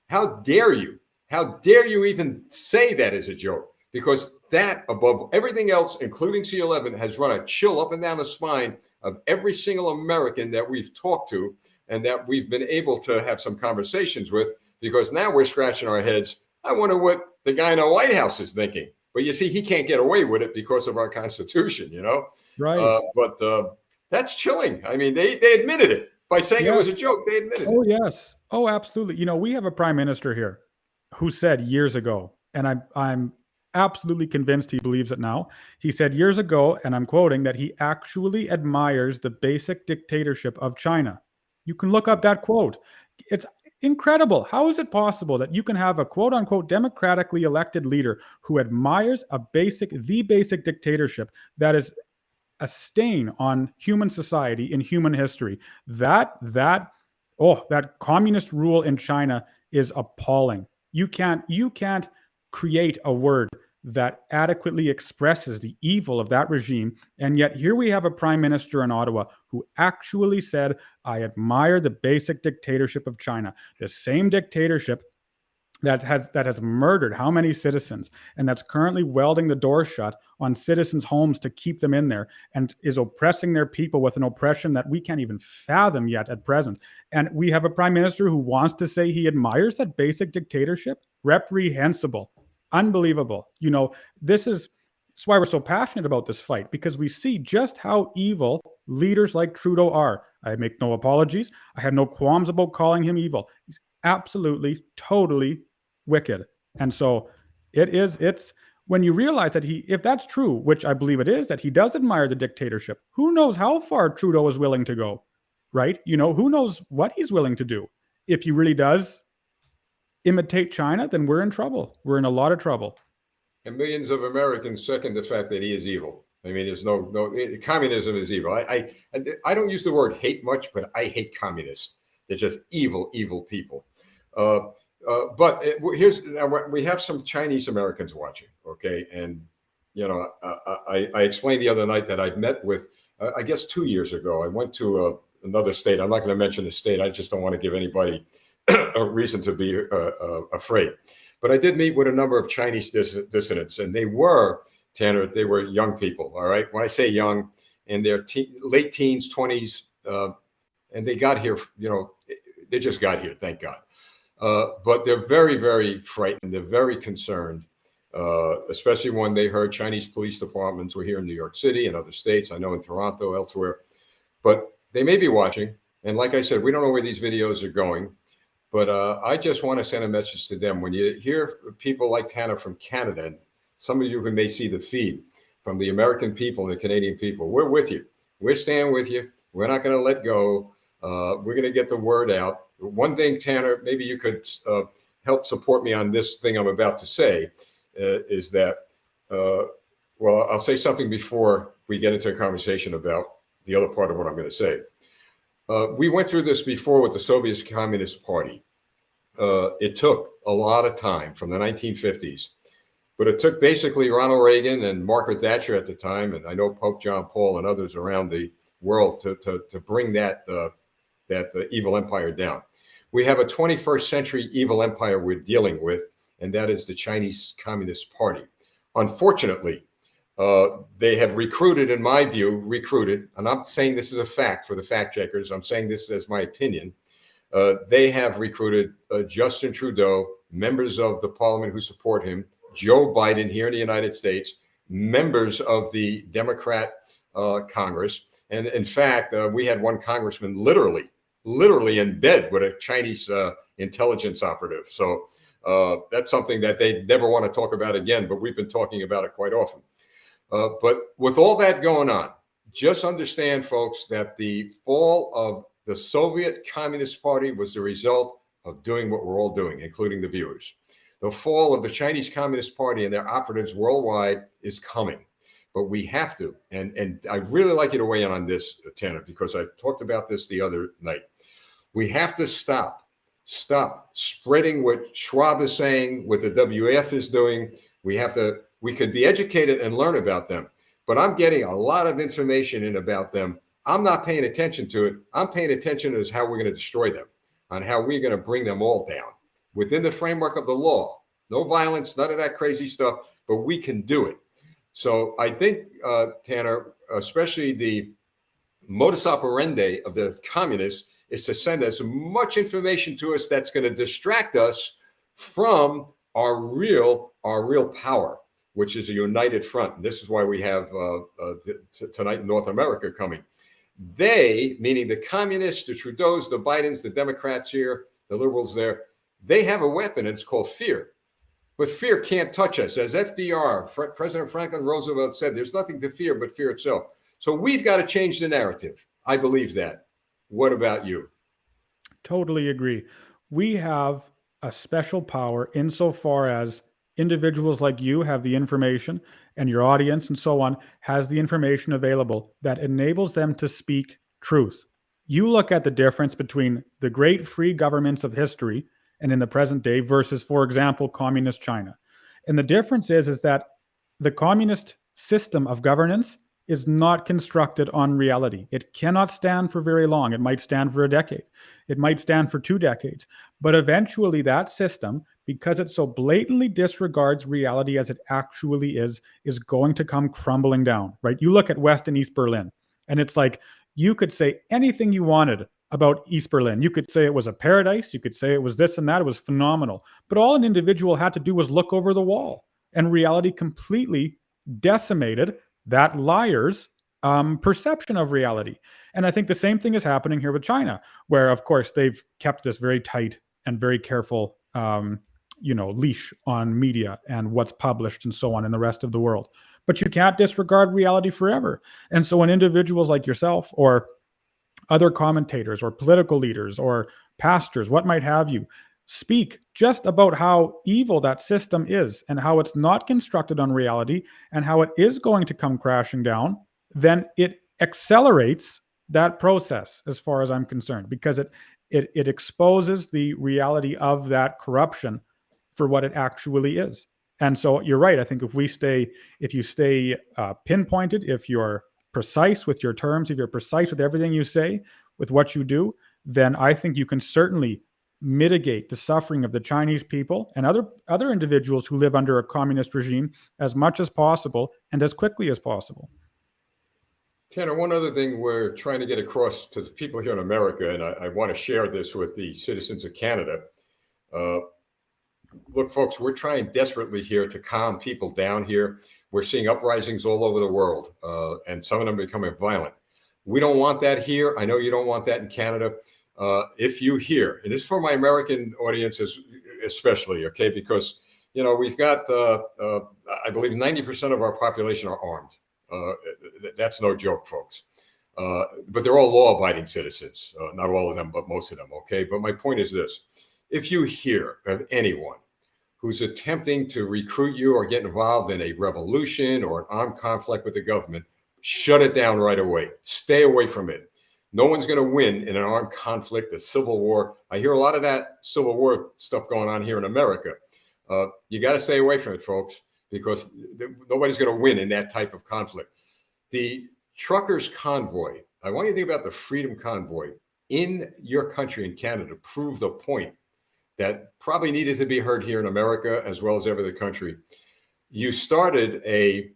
How dare you? How dare you even say that is a joke? Because that, above everything else, including C11, has run a chill up and down the spine of every single American that we've talked to and that we've been able to have some conversations with, because now we're scratching our heads. I wonder what the guy in the White House is thinking. But you see, he can't get away with it because of our Constitution, you know? Right. But that's chilling. I mean, they admitted it. By saying it was a joke, they admitted it. Oh, yes. Oh, absolutely. You know, we have a prime minister here who said years ago, and I'm absolutely convinced he believes it now. He said years ago, and I'm quoting, that he actually admires the basic dictatorship of China. You can look up that quote. It's incredible. How is it possible that you can have a quote unquote democratically elected leader who admires the basic dictatorship that is a stain on human society in human history? That communist rule in China is appalling. You can't create a word that adequately expresses the evil of that regime. And yet here we have a prime minister in Ottawa who actually said, I admire the basic dictatorship of China, the same dictatorship that has murdered how many citizens, and that's currently welding the door shut on citizens' homes to keep them in there, and is oppressing their people with an oppression that we can't even fathom yet at present. And we have a prime minister who wants to say he admires that basic dictatorship. Reprehensible. Unbelievable. You know, that's why we're so passionate about this fight, because we see just how evil leaders like Trudeau are. I make no apologies. I have no qualms about calling him evil. He's absolutely, totally wicked. And so it's when you realize that if that's true, which I believe it is, that he does admire the dictatorship, who knows how far Trudeau is willing to go, right? You know, who knows what he's willing to do. If he really does imitate China, then we're in trouble. We're in a lot of trouble. And millions of Americans second the fact that he is evil. I mean, there's no communism is evil. I don't use the word hate much, but I hate communists. They're just evil, evil people. But we have some Chinese Americans watching, okay? And, you know, I explained the other night that I've met with, I guess 2 years ago, I went to another state. I'm not going to mention the state. I just don't want to give anybody a reason to be afraid. But I did meet with a number of Chinese dissidents, and they were, Tanner, they were young people, all right? When I say young, in their late teens, 20s, and they got here, you know, they just got here, thank God. But they're very, very frightened. They're very concerned, especially when they heard Chinese police departments were here in New York City and other states. I know in Toronto, elsewhere. But they may be watching. And like I said, we don't know where these videos are going. But I just want to send a message to them. When you hear people like Tanner from Canada, and some of you who may see the feed from the American people and the Canadian people, we're with you. We're staying with you. We're not going to let go. We're going to get the word out. One thing, Tanner, maybe you could help support me on this thing I'm about to say, is that, well, I'll say something before we get into a conversation about the other part of what I'm going to say. We went through this before with the Soviet Communist Party. It took a lot of time from the 1950s, but it took basically Ronald Reagan and Margaret Thatcher at the time, and I know Pope John Paul and others around the world to bring that evil empire down. We have a 21st century evil empire we're dealing with, and that is the Chinese Communist Party. Unfortunately, they have recruited, in my view, and I'm saying this is a fact for the fact checkers, I'm saying this as my opinion, they have recruited Justin Trudeau, members of the parliament who support him, Joe Biden here in the United States, members of the Democrat Congress. And in fact, we had one congressman literally in bed with a Chinese intelligence operative. So that's something that they never want to talk about again, but we've been talking about it quite often. But with all that going on, just understand, folks, that the fall of the Soviet Communist Party was the result of doing what we're all doing, including the viewers. The fall of the Chinese Communist Party and their operatives worldwide is coming. But we have to, and I'd really like you to weigh in on this, Tanner, because I talked about this the other night. We have to stop spreading what Schwab is saying, what the WEF is doing. We could be educated and learn about them, but I'm getting a lot of information in about them. I'm not paying attention to it. I'm paying attention to how we're going to destroy them, on how we're going to bring them all down within the framework of the law. No violence, none of that crazy stuff, but we can do it. So I think, Tanner, especially the modus operandi of the communists is to send as much information to us that's going to distract us from our real power, which is a united front. And this is why we have tonight North America coming. They, meaning the communists, the Trudeaus, the Bidens, the Democrats here, the liberals there, they have a weapon, and it's called fear. But fear can't touch us. As FDR, President Franklin Roosevelt said, there's nothing to fear but fear itself. So we've got to change the narrative. I believe that. What about you? Totally agree. We have a special power insofar as individuals like you have the information, and your audience and so on has the information available that enables them to speak truth. You look at the difference between the great free governments of history and in the present day versus, for example, communist China. And the difference is that the communist system of governance is not constructed on reality. It cannot stand for very long. It might stand for a decade. It might stand for 2 decades. But eventually that system, because it so blatantly disregards reality as it actually is going to come crumbling down, right? You look at West and East Berlin, and it's like you could say anything you wanted about East Berlin. You could say it was a paradise. You could say it was this and that. It was phenomenal. But all an individual had to do was look over the wall, and reality completely decimated that liar's perception of reality. And I think the same thing is happening here with China, where, of course, they've kept this very tight and very careful, leash on media and what's published and so on in the rest of the world. But you can't disregard reality forever. And so when individuals like yourself or other commentators or political leaders or pastors, what might have you, speak just about how evil that system is and how it's not constructed on reality and how it is going to come crashing down, then it accelerates that process as far as I'm concerned, because it exposes the reality of that corruption for what it actually is. And so you're right. I think if you stay pinpointed, if you're precise with your terms, if you're precise with everything you say, with what you do, then I think you can certainly mitigate the suffering of the Chinese people and other individuals who live under a communist regime as much as possible and as quickly as possible. Tanner, one other thing we're trying to get across to the people here in America, and I want to share this with the citizens of Canada. Look, folks, we're trying desperately here to calm people down here. We're seeing uprisings all over the world, and some of them becoming violent. We don't want that here. I know you don't want that in Canada. If you hear, and this is for my American audiences especially, okay, because, we've got, I believe 90% of our population are armed. That's no joke, folks. But they're all law-abiding citizens. Not all of them, but most of them, okay? But my point is this. If you hear of anyone who's attempting to recruit you or get involved in a revolution or an armed conflict with the government, shut it down right away. Stay away from it. No one's going to win in an armed conflict, a civil war. I hear a lot of that civil war stuff going on here in America. You got to stay away from it, folks, because nobody's going to win in that type of conflict. The truckers' convoy, I want you to think about the Freedom Convoy in your country, in Canada, prove the point that probably needed to be heard here in America as well as every other country. You started a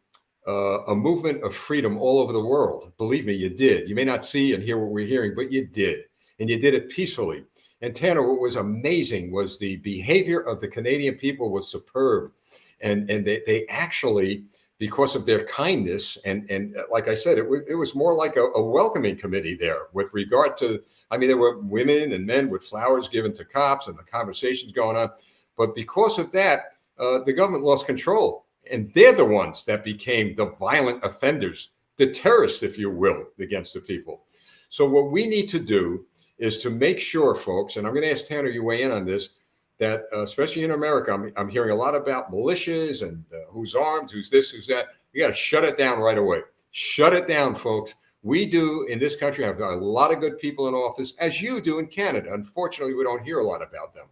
movement of freedom all over the world. Believe me, you did. You may not see and hear what we're hearing, but you did. And you did it peacefully. And Tanner, what was amazing was the behavior of the Canadian people was superb. And they actually, because of their kindness, and like I said, it was more like a welcoming committee there with regard to, there were women and men with flowers given to cops and the conversations going on. But because of that, the government lost control. And they're the ones that became the violent offenders, the terrorists, if you will, against the people. So what we need to do is to make sure, folks, and I'm going to ask Tanner, you weigh in on this, that especially in America, I'm hearing a lot about militias and who's armed, who's this, who's that. You got to shut it down right away. Shut it down, folks. We do in this country have a lot of good people in office, as you do in Canada. Unfortunately, we don't hear a lot about them,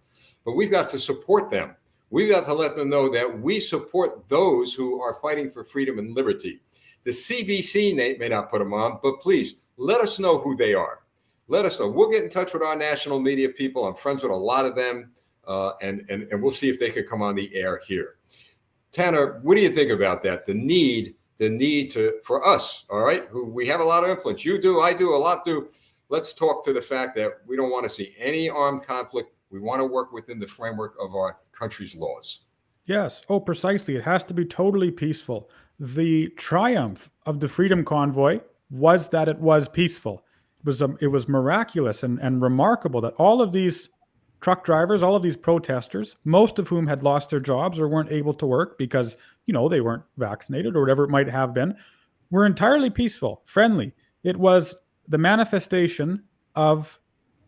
but we've got to support them. We've got to let them know that we support those who are fighting for freedom and liberty. The CBC may not put them on, but please let us know who they are. Let us know. We'll get in touch with our national media people. I'm friends with a lot of them, and we'll see if they could come on the air here. Tanner, what do you think about that? The need for us, all right, who we have a lot of influence. You do, I do, a lot do. Let's talk to the fact that we don't want to see any armed conflict. We want to work within the framework of our country's laws. Yes. Oh, precisely. It has to be totally peaceful. The triumph of the Freedom Convoy was that it was peaceful. It was miraculous and remarkable that all of these truck drivers, all of these protesters, most of whom had lost their jobs or weren't able to work because, they weren't vaccinated or whatever it might have been, were entirely peaceful, friendly. It was the manifestation of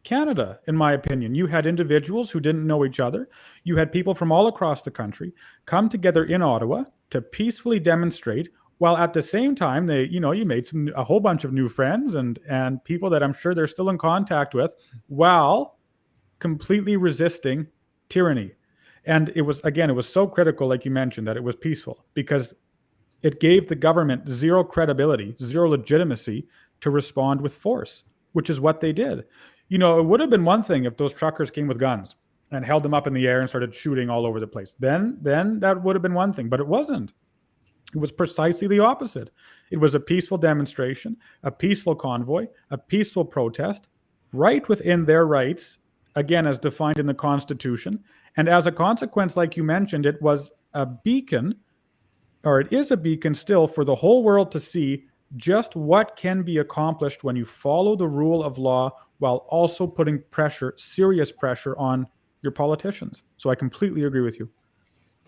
Canada, in my opinion. You had individuals who didn't know each other. You had people from all across the country come together in Ottawa to peacefully demonstrate, while at the same time, you made a whole bunch of new friends and people that I'm sure they're still in contact with, while completely resisting tyranny. And it was so critical, like you mentioned, that it was peaceful, because it gave the government zero credibility, zero legitimacy to respond with force, which is what they did. It would have been one thing if those truckers came with guns and held them up in the air and started shooting all over the place. Then that would have been one thing, but it wasn't. It was precisely the opposite. It was a peaceful demonstration, a peaceful convoy, a peaceful protest, right within their rights, again, as defined in the Constitution. And as a consequence, like you mentioned, it was a beacon, or it is a beacon still, for the whole world to see just what can be accomplished when you follow the rule of law while also putting pressure, serious pressure, on your politicians. So I completely agree with you.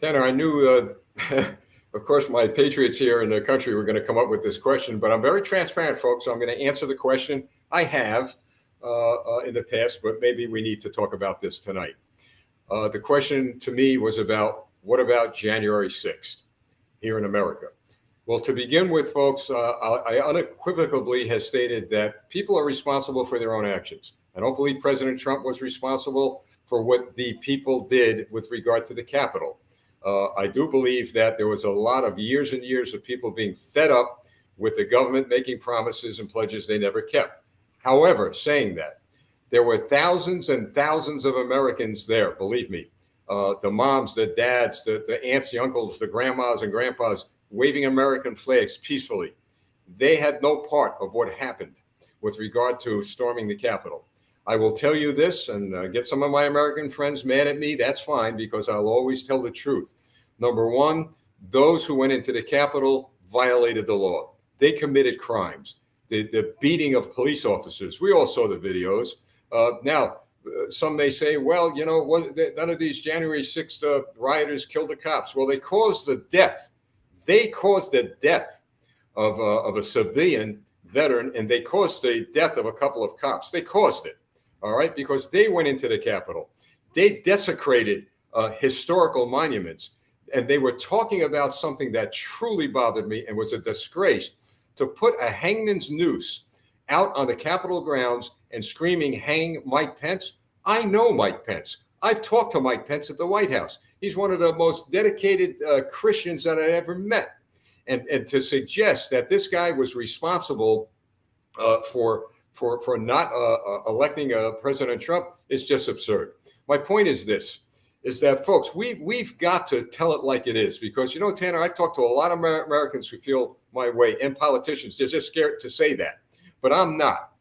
Tanner, I knew, of course, my patriots here in the country were going to come up with this question, but I'm very transparent, folks. So I'm going to answer the question. I have in the past, but maybe we need to talk about this tonight. The question to me was what about January 6th here in America? Well, to begin with, folks, I unequivocally have stated that people are responsible for their own actions. I don't believe President Trump was responsible for what the people did with regard to the Capitol. I do believe that there was a lot of years and years of people being fed up with the government making promises and pledges they never kept. However, saying that, there were thousands and thousands of Americans there, believe me, the moms, the dads, the aunts, the uncles, the grandmas and grandpas, waving American flags peacefully. They had no part of what happened with regard to storming the Capitol. I will tell you this, and get some of my American friends mad at me. That's fine, because I'll always tell the truth. Number one, those who went into the Capitol violated the law. They committed crimes. The beating of police officers. We all saw the videos. Now, some may say, well, none of these January 6th rioters killed the cops. Well, they caused the death. They caused the death of a civilian veteran, and they caused the death of a couple of cops. They caused it, all right, because they went into the Capitol. They desecrated historical monuments, and they were talking about something that truly bothered me and was a disgrace, to put a hangman's noose out on the Capitol grounds and screaming, "Hang Mike Pence." I know Mike Pence. I've talked to Mike Pence at the White House. He's one of the most dedicated Christians that I ever met. And to suggest that this guy was responsible for not electing President Trump is just absurd. My point is this, is that, folks, we've got to tell it like it is, because, Tanner, I've talked to a lot of Americans who feel my way, and politicians. They're just scared to say that. But I'm not,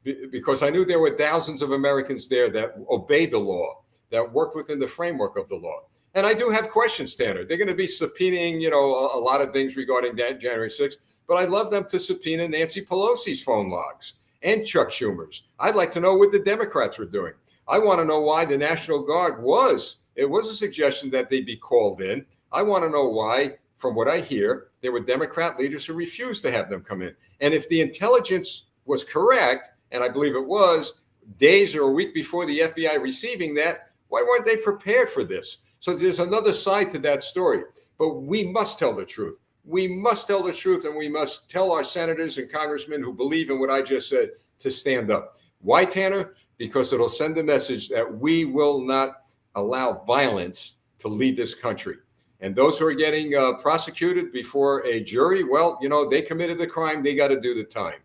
because I knew there were thousands of Americans there that obeyed the law, that worked within the framework of the law. And I do have questions, Tanner. They're going to be subpoenaing, a lot of things regarding that January 6th, but I'd love them to subpoena Nancy Pelosi's phone logs and Chuck Schumer's. I'd like to know what the Democrats were doing. I want to know why the National Guard it was a suggestion that they be called in. I want to know why, from what I hear, there were Democrat leaders who refused to have them come in. And if the intelligence was correct, and I believe it was, days or a week before the FBI receiving that, why weren't they prepared for this? So there's another side to that story. But we must tell the truth. We must tell the truth, and we must tell our senators and congressmen who believe in what I just said to stand up. Why, Tanner? Because it'll send a message that we will not allow violence to lead this country. And those who are getting prosecuted before a jury, well, they committed the crime. They got to do the time.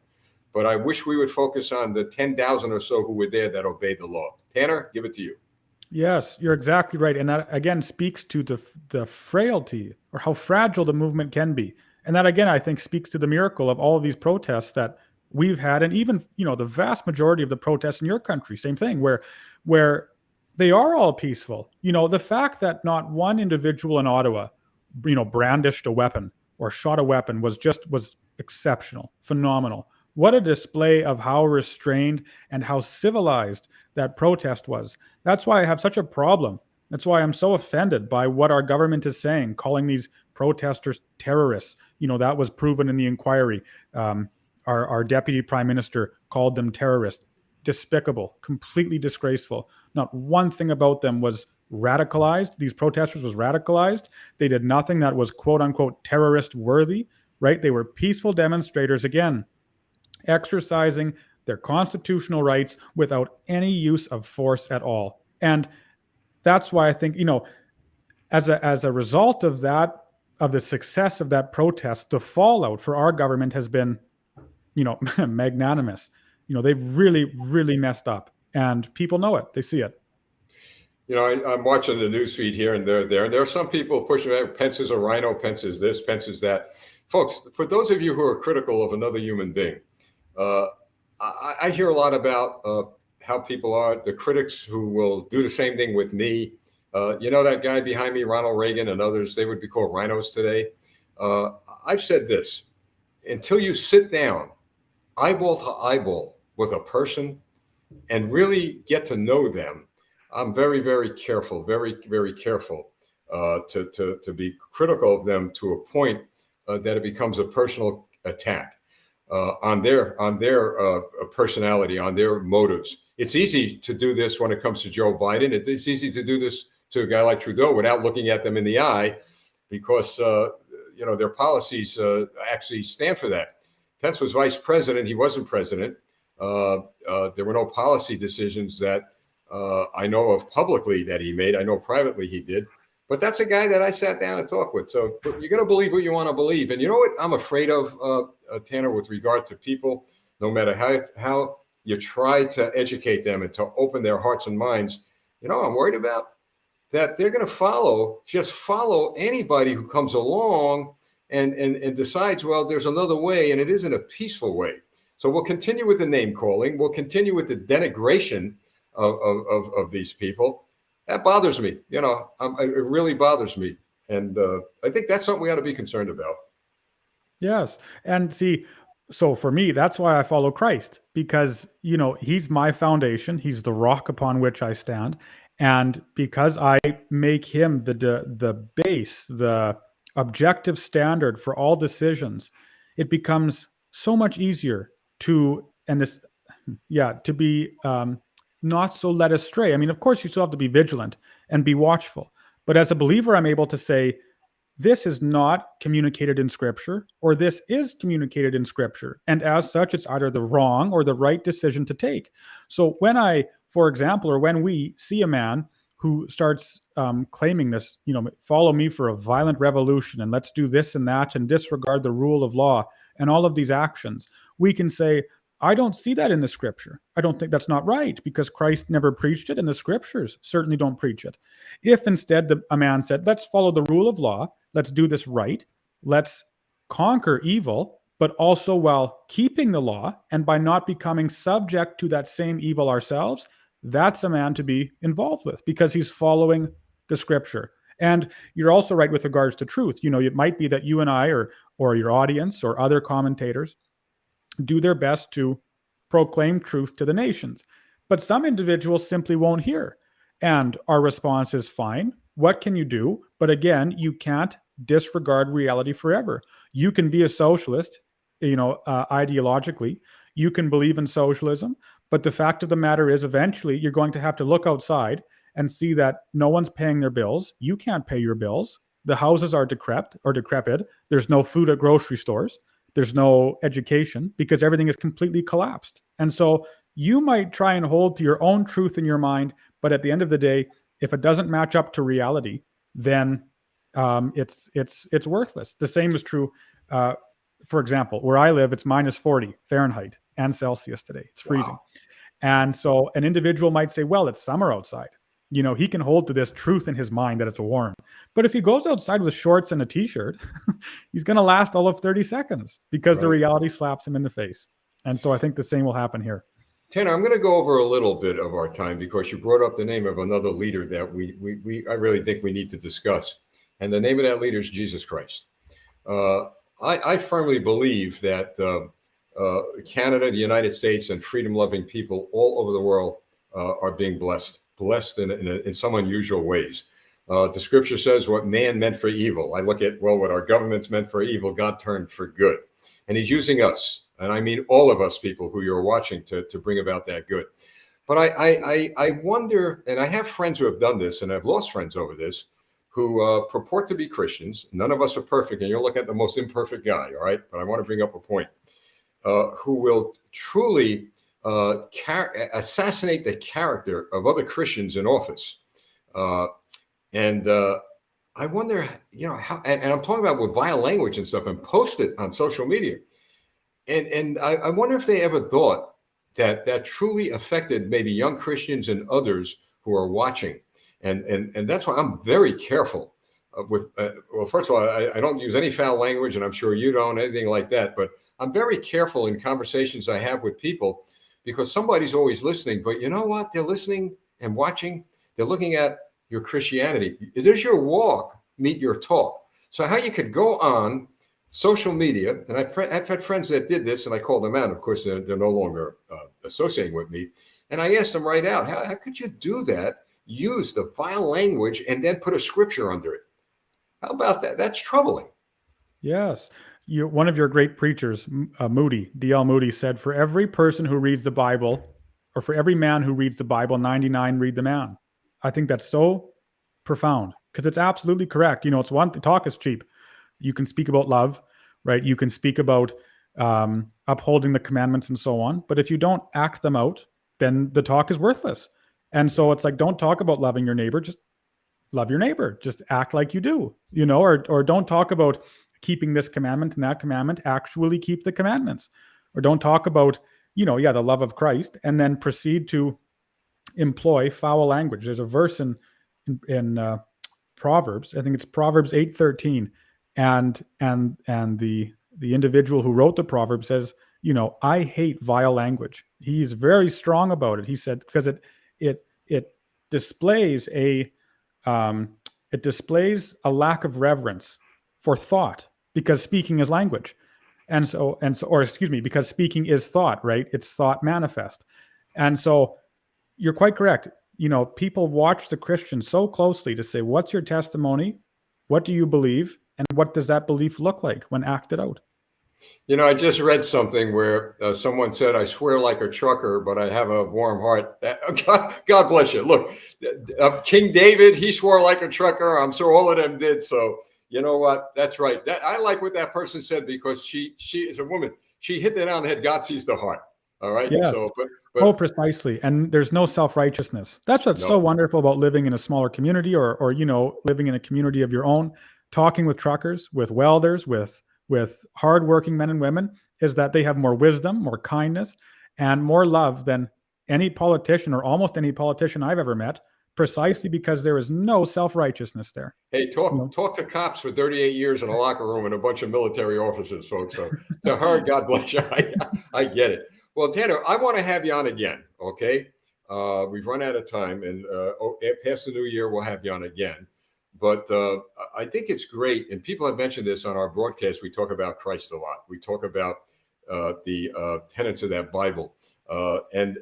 But I wish we would focus on the 10,000 or so who were there that obeyed the law. Tanner, give it to you. Yes, you're exactly right. And that again speaks to the frailty or how fragile the movement can be. And that again, I think speaks to the miracle of all of these protests that we've had. And even, the vast majority of the protests in your country, same thing, where they are all peaceful. The fact that not one individual in Ottawa, brandished a weapon or shot a weapon was exceptional, phenomenal. What a display of how restrained and how civilized that protest was. That's why I have such a problem. That's why I'm so offended by what our government is saying, calling these protesters terrorists. That was proven in the inquiry. Our deputy prime minister called them terrorists. Despicable, completely disgraceful. Not one thing about them was radicalized. These protesters was radicalized. They did nothing that was quote unquote terrorist worthy, right? They were peaceful demonstrators, again, exercising their constitutional rights without any use of force at all. And that's why I think, as a result of that, of the success of that protest, the fallout for our government has been, magnanimous. They've really, really messed up, and people know it. They see it. I'm watching the news feed here and there, and there are some people pushing back. Pence is a rhino, Pence is this, Pence is that. Folks, for those of you who are critical of another human being, I hear a lot about how people are, the critics who will do the same thing with me. That guy behind me, Ronald Reagan and others, they would be called rhinos today. I've said this, until you sit down eyeball to eyeball with a person and really get to know them, I'm very, very careful, very, very careful to be critical of them to a point that it becomes a personal attack on their personality, on their motives. It's easy to do this when it comes to Joe Biden. It's easy to do this to a guy like Trudeau without looking at them in the eye, because their policies actually stand for that. Pence was vice president. He wasn't president. There were no policy decisions that I know of publicly that he made. I know privately he did. But that's a guy that I sat down and talked with. So you're going to believe what you want to believe. And you know what I'm afraid of, Tanner, with regard to people, no matter how you try to educate them and to open their hearts and minds, I'm worried about that they're going to just follow anybody who comes along and decides, well, there's another way, and it isn't a peaceful way. So we'll continue with the name calling. We'll continue with the denigration of these people. That bothers me. It really bothers me. And I think that's something we ought to be concerned about. Yes. And see, so for me, that's why I follow Christ, because, he's my foundation. He's the rock upon which I stand. And because I make him the base, the objective standard for all decisions, it becomes so much easier to be not so led astray. I mean, of course, you still have to be vigilant and be watchful. But as a believer, I'm able to say, this is not communicated in Scripture, or this is communicated in Scripture. And as such, it's either the wrong or the right decision to take. So for example, or when we see a man who starts claiming this, follow me for a violent revolution, and let's do this and that, and disregard the rule of law, and all of these actions, we can say, I don't see that in the Scripture. I don't think that's not right, because Christ never preached it, and the Scriptures certainly don't preach it. If instead a man said, let's follow the rule of law, let's do this right, let's conquer evil, but also while keeping the law and by not becoming subject to that same evil ourselves, that's a man to be involved with, because he's following the Scripture. And you're also right with regards to truth. It might be that you and I or your audience or other commentators do their best to proclaim truth to the nations. But some individuals simply won't hear. And our response is, fine, what can you do? But again, you can't disregard reality forever. You can be a socialist, ideologically. You can believe in socialism. But the fact of the matter is, eventually, you're going to have to look outside and see that no one's paying their bills. You can't pay your bills. The houses are decrepit. There's no food at grocery stores. There's no education, because everything is completely collapsed. And so you might try and hold to your own truth in your mind, but at the end of the day, if it doesn't match up to reality, then it's worthless. The same is true. For example, where I live, it's -40 Fahrenheit and Celsius today. It's freezing. Wow. And so an individual might say, well, it's summer outside. He can hold to this truth in his mind that it's warm. But if he goes outside with shorts and a t-shirt, he's going to last all of 30 seconds because the reality slaps him in the face. And so I think the same will happen here. Tanner, I'm going to go over a little bit of our time because you brought up the name of another leader that I really think we need to discuss. And the name of that leader is Jesus Christ. I firmly believe that Canada, the United States, and freedom-loving people all over the world are being blessed in some unusual ways. The scripture says what man meant for evil. I look at, what our government's meant for evil, God turned for good. And he's using us, and I mean all of us people who you're watching to bring about that good. But I wonder, and I have friends who have done this, and I've lost friends over this, who purport to be Christians. None of us are perfect, and you're looking at the most imperfect guy, all right? But I want to bring up a point. Who will truly assassinate the character of other Christians in office. And I wonder, how, and I'm talking about with vile language and stuff, and post it on social media. And I wonder if they ever thought that truly affected maybe young Christians and others who are watching. And that's why I'm very careful with, well, first of all, I don't use any foul language, and I'm sure you don't, anything like that. But I'm very careful in conversations I have with people because somebody's always listening. But you know what? They're listening and watching. They're looking at your Christianity. There's your walk, meet your talk. So how you could go on social media, and I've had friends that did this, and I called them out. Of course, they're no longer associating with me. And I asked them right out, how could you do that? Use the vile language and then put a scripture under it. How about that? That's troubling. Yes. One of your great preachers, Moody, D.L. Moody, said, for every person who reads the Bible, or for every man who reads the Bible, 99 read the man. I think that's so profound because it's absolutely correct. It's one, talk is cheap. You can speak about love, right? You can speak about upholding the commandments and so on. But if you don't act them out, then the talk is worthless. And so it's like, don't talk about loving your neighbor, just love your neighbor. Just act like you do, or don't talk about keeping this commandment and that commandment, actually keep the commandments. Or don't talk about, the love of Christ and then proceed to employ foul language. There's a verse in Proverbs, I think it's Proverbs 8:13. And the individual who wrote the proverb says, I hate vile language. He's very strong about it. He said, because it displays a lack of reverence for thought, because speaking is language. Because speaking is thought, right? It's thought manifest. And so you're quite correct. People watch the Christians so closely to say, what's your testimony? What do you believe? And what does that belief look like when acted out? I just read something where someone said, I swear like a trucker, but I have a warm heart. God bless you. Look, King David, he swore like a trucker. I'm sure all of them did. So you know what? That's right. I like what that person said because she is a woman. She hit that on the head. God sees the heart. All right. Yes. So, precisely. And there's no self-righteousness. That's what's so wonderful about living in a smaller community or living in a community of your own, talking with truckers, with welders, with hardworking men and women, is that they have more wisdom, more kindness, and more love than any politician or almost any politician I've ever met, precisely because there is no self-righteousness there. Hey, talk to cops for 38 years in a locker room and a bunch of military officers, folks. So to her, God bless you. I get it. Well, Tanner, I want to have you on again, okay? We've run out of time, and past the new year, we'll have you on again. But I think it's great, and people have mentioned this on our broadcast. We talk about Christ a lot. We talk about the tenets of that Bible. And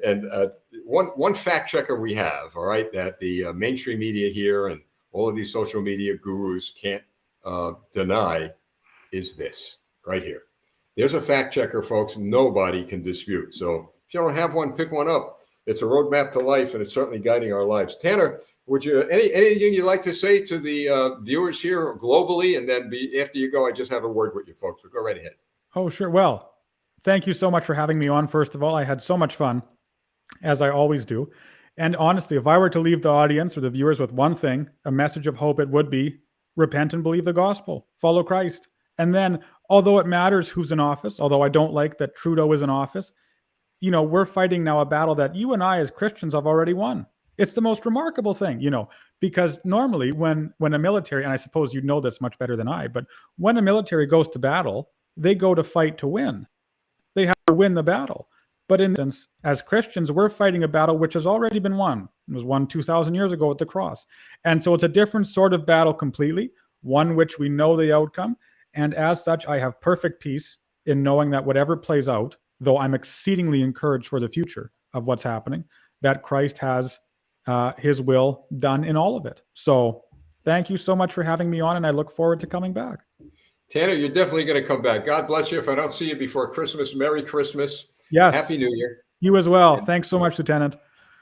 one fact checker we have, all right, that the mainstream media here and all of these social media gurus can't deny is this right here. There's a fact checker, folks. Nobody can dispute. So if you don't have one, pick one up. It's a roadmap to life, and it's certainly guiding our lives. Tanner, would you anything you'd like to say to the viewers here globally? And then after you go, I just have a word with you folks. But go right ahead. Oh, sure. Well, thank you so much for having me on. First of all, I had so much fun, as I always do. And honestly, if I were to leave the audience or the viewers with one thing, a message of hope, it would be repent and believe the gospel, follow Christ. And then, although it matters who's in office, although I don't like that Trudeau is in office, we're fighting now a battle that you and I as Christians have already won. It's the most remarkable thing, because normally when a military, and I suppose you know this much better than I, but when a military goes to battle, they go to fight to win. They have to win the battle. But in this instance, as Christians, we're fighting a battle which has already been won. It was won 2,000 years ago at the cross. And so it's a different sort of battle completely, one which we know the outcome. And as such, I have perfect peace in knowing that whatever plays out, though I'm exceedingly encouraged for the future of what's happening, that Christ has his will done in all of it. So thank you so much for having me on, and I look forward to coming back. Tanner, you're definitely going to come back. God bless you. If I don't see you before Christmas, Merry Christmas. Yes. Happy New Year. You as well. Thanks so much, Lieutenant.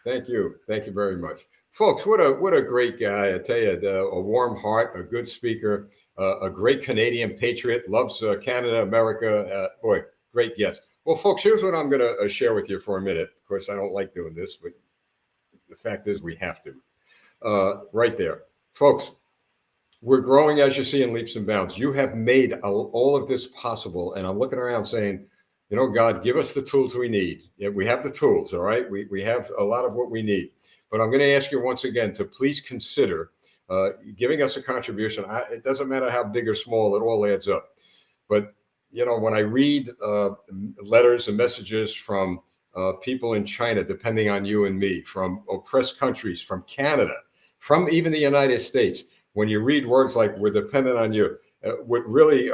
Thank you. Thank you very much. Folks, what a great guy. I tell you, a warm heart, a good speaker, a great Canadian patriot, loves Canada, America. Boy, great guest. Well, folks, here's what I'm going to share with you for a minute. Of course, I don't like doing this, but the fact is we have to. Right there. Folks, we're growing, as you see, in leaps and bounds. You have made all of this possible. And I'm looking around saying, God, give us the tools we need. Yeah, we have the tools, all right? We have a lot of what we need. But I'm going to ask you once again to please consider giving us a contribution. It doesn't matter how big or small, it all adds up. But, when I read letters and messages from people in China, depending on you and me, from oppressed countries, from Canada, from even the United States, when you read words like "we're dependent on you," what really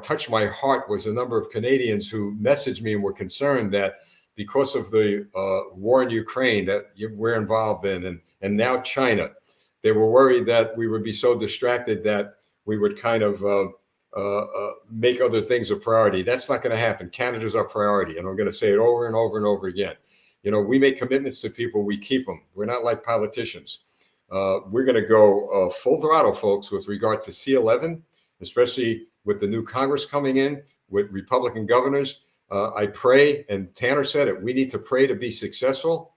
touched my heart was a number of Canadians who messaged me and were concerned that because of the war in Ukraine that we're involved in, and now China, they were worried that we would be so distracted that we would kind of make other things a priority. That's not going to happen. Canada's our priority, and I'm going to say it over and over and over again. We make commitments to people, we keep them. We're not like politicians. We're going to go full throttle, folks, with regard to C11, especially with the new Congress coming in, with Republican governors. I pray, and Tanner said it, we need to pray to be successful.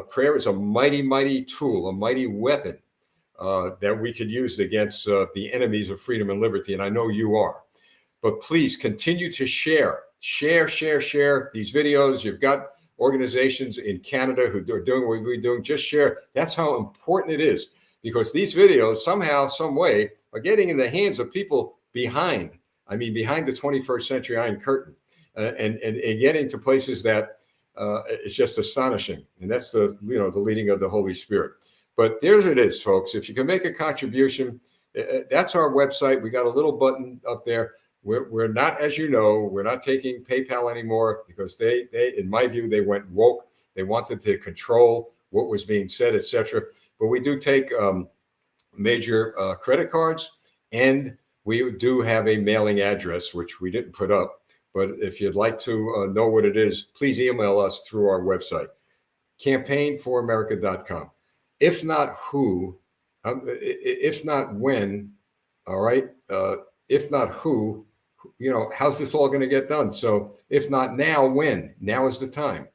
Prayer is a mighty, mighty tool, a mighty weapon that we could use against the enemies of freedom and liberty, and I know you are. But please continue to share these videos. You've got organizations in Canada who are doing what we're doing. Just share. That's how important it is, because these videos somehow, some way, are getting in the hands of people behind the 21st century Iron Curtain, and getting to places that it's just astonishing. And that's the leading of the Holy Spirit. But there it is, folks. If you can make a contribution, that's our website. We got a little button up there. We're not, as you know, we're not taking PayPal anymore, because they, in my view, they went woke. They wanted to control what was being said, etc. But we do take major credit cards, and we do have a mailing address, which we didn't put up. But if you'd like to know what it is, please email us through our website, campaignforamerica.com. If not who, if not when, all right, if not who, how's this all going to get done? So if not now, when? Now is the time.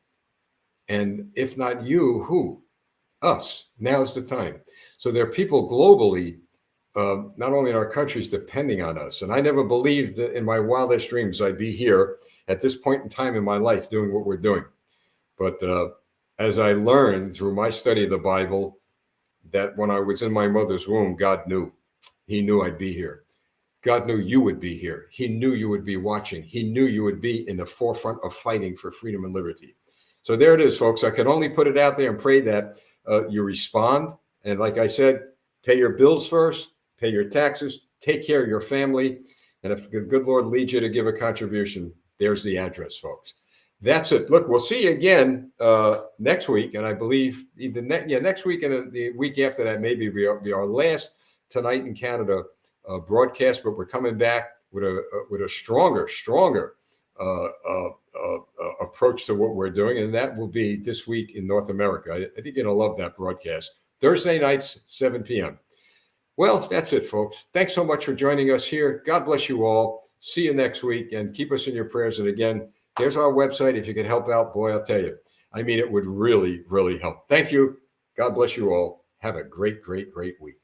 And if not you, who? Us. Now is the time. So there are people globally, not only in our countries, depending on us. And I never believed that in my wildest dreams I'd be here at this point in time in my life doing what we're doing. But as I learned through my study of the Bible, that when I was in my mother's womb, God knew. He knew I'd be here. God knew you would be here. He knew you would be watching. He knew you would be in the forefront of fighting for freedom and liberty. So there it is, folks. I can only put it out there and pray that you respond. And like I said, pay your bills first, pay your taxes, take care of your family. And if the good Lord leads you to give a contribution, there's the address, folks. That's it. Look, we'll see you again next week. And I believe either next week and the week after that, maybe be our last Tonight in Canada broadcast, but we're coming back with a stronger approach to what we're doing, and that will be this week in North America. I think you're gonna love that broadcast. Thursday nights, 7 p.m. Well, that's it, folks. Thanks so much for joining us here. God bless you all. See you next week, and keep us in your prayers. And again, there's our website. If you can help out, boy, I'll tell you. I mean, it would really, really help. Thank you. God bless you all. Have a great, great, great week.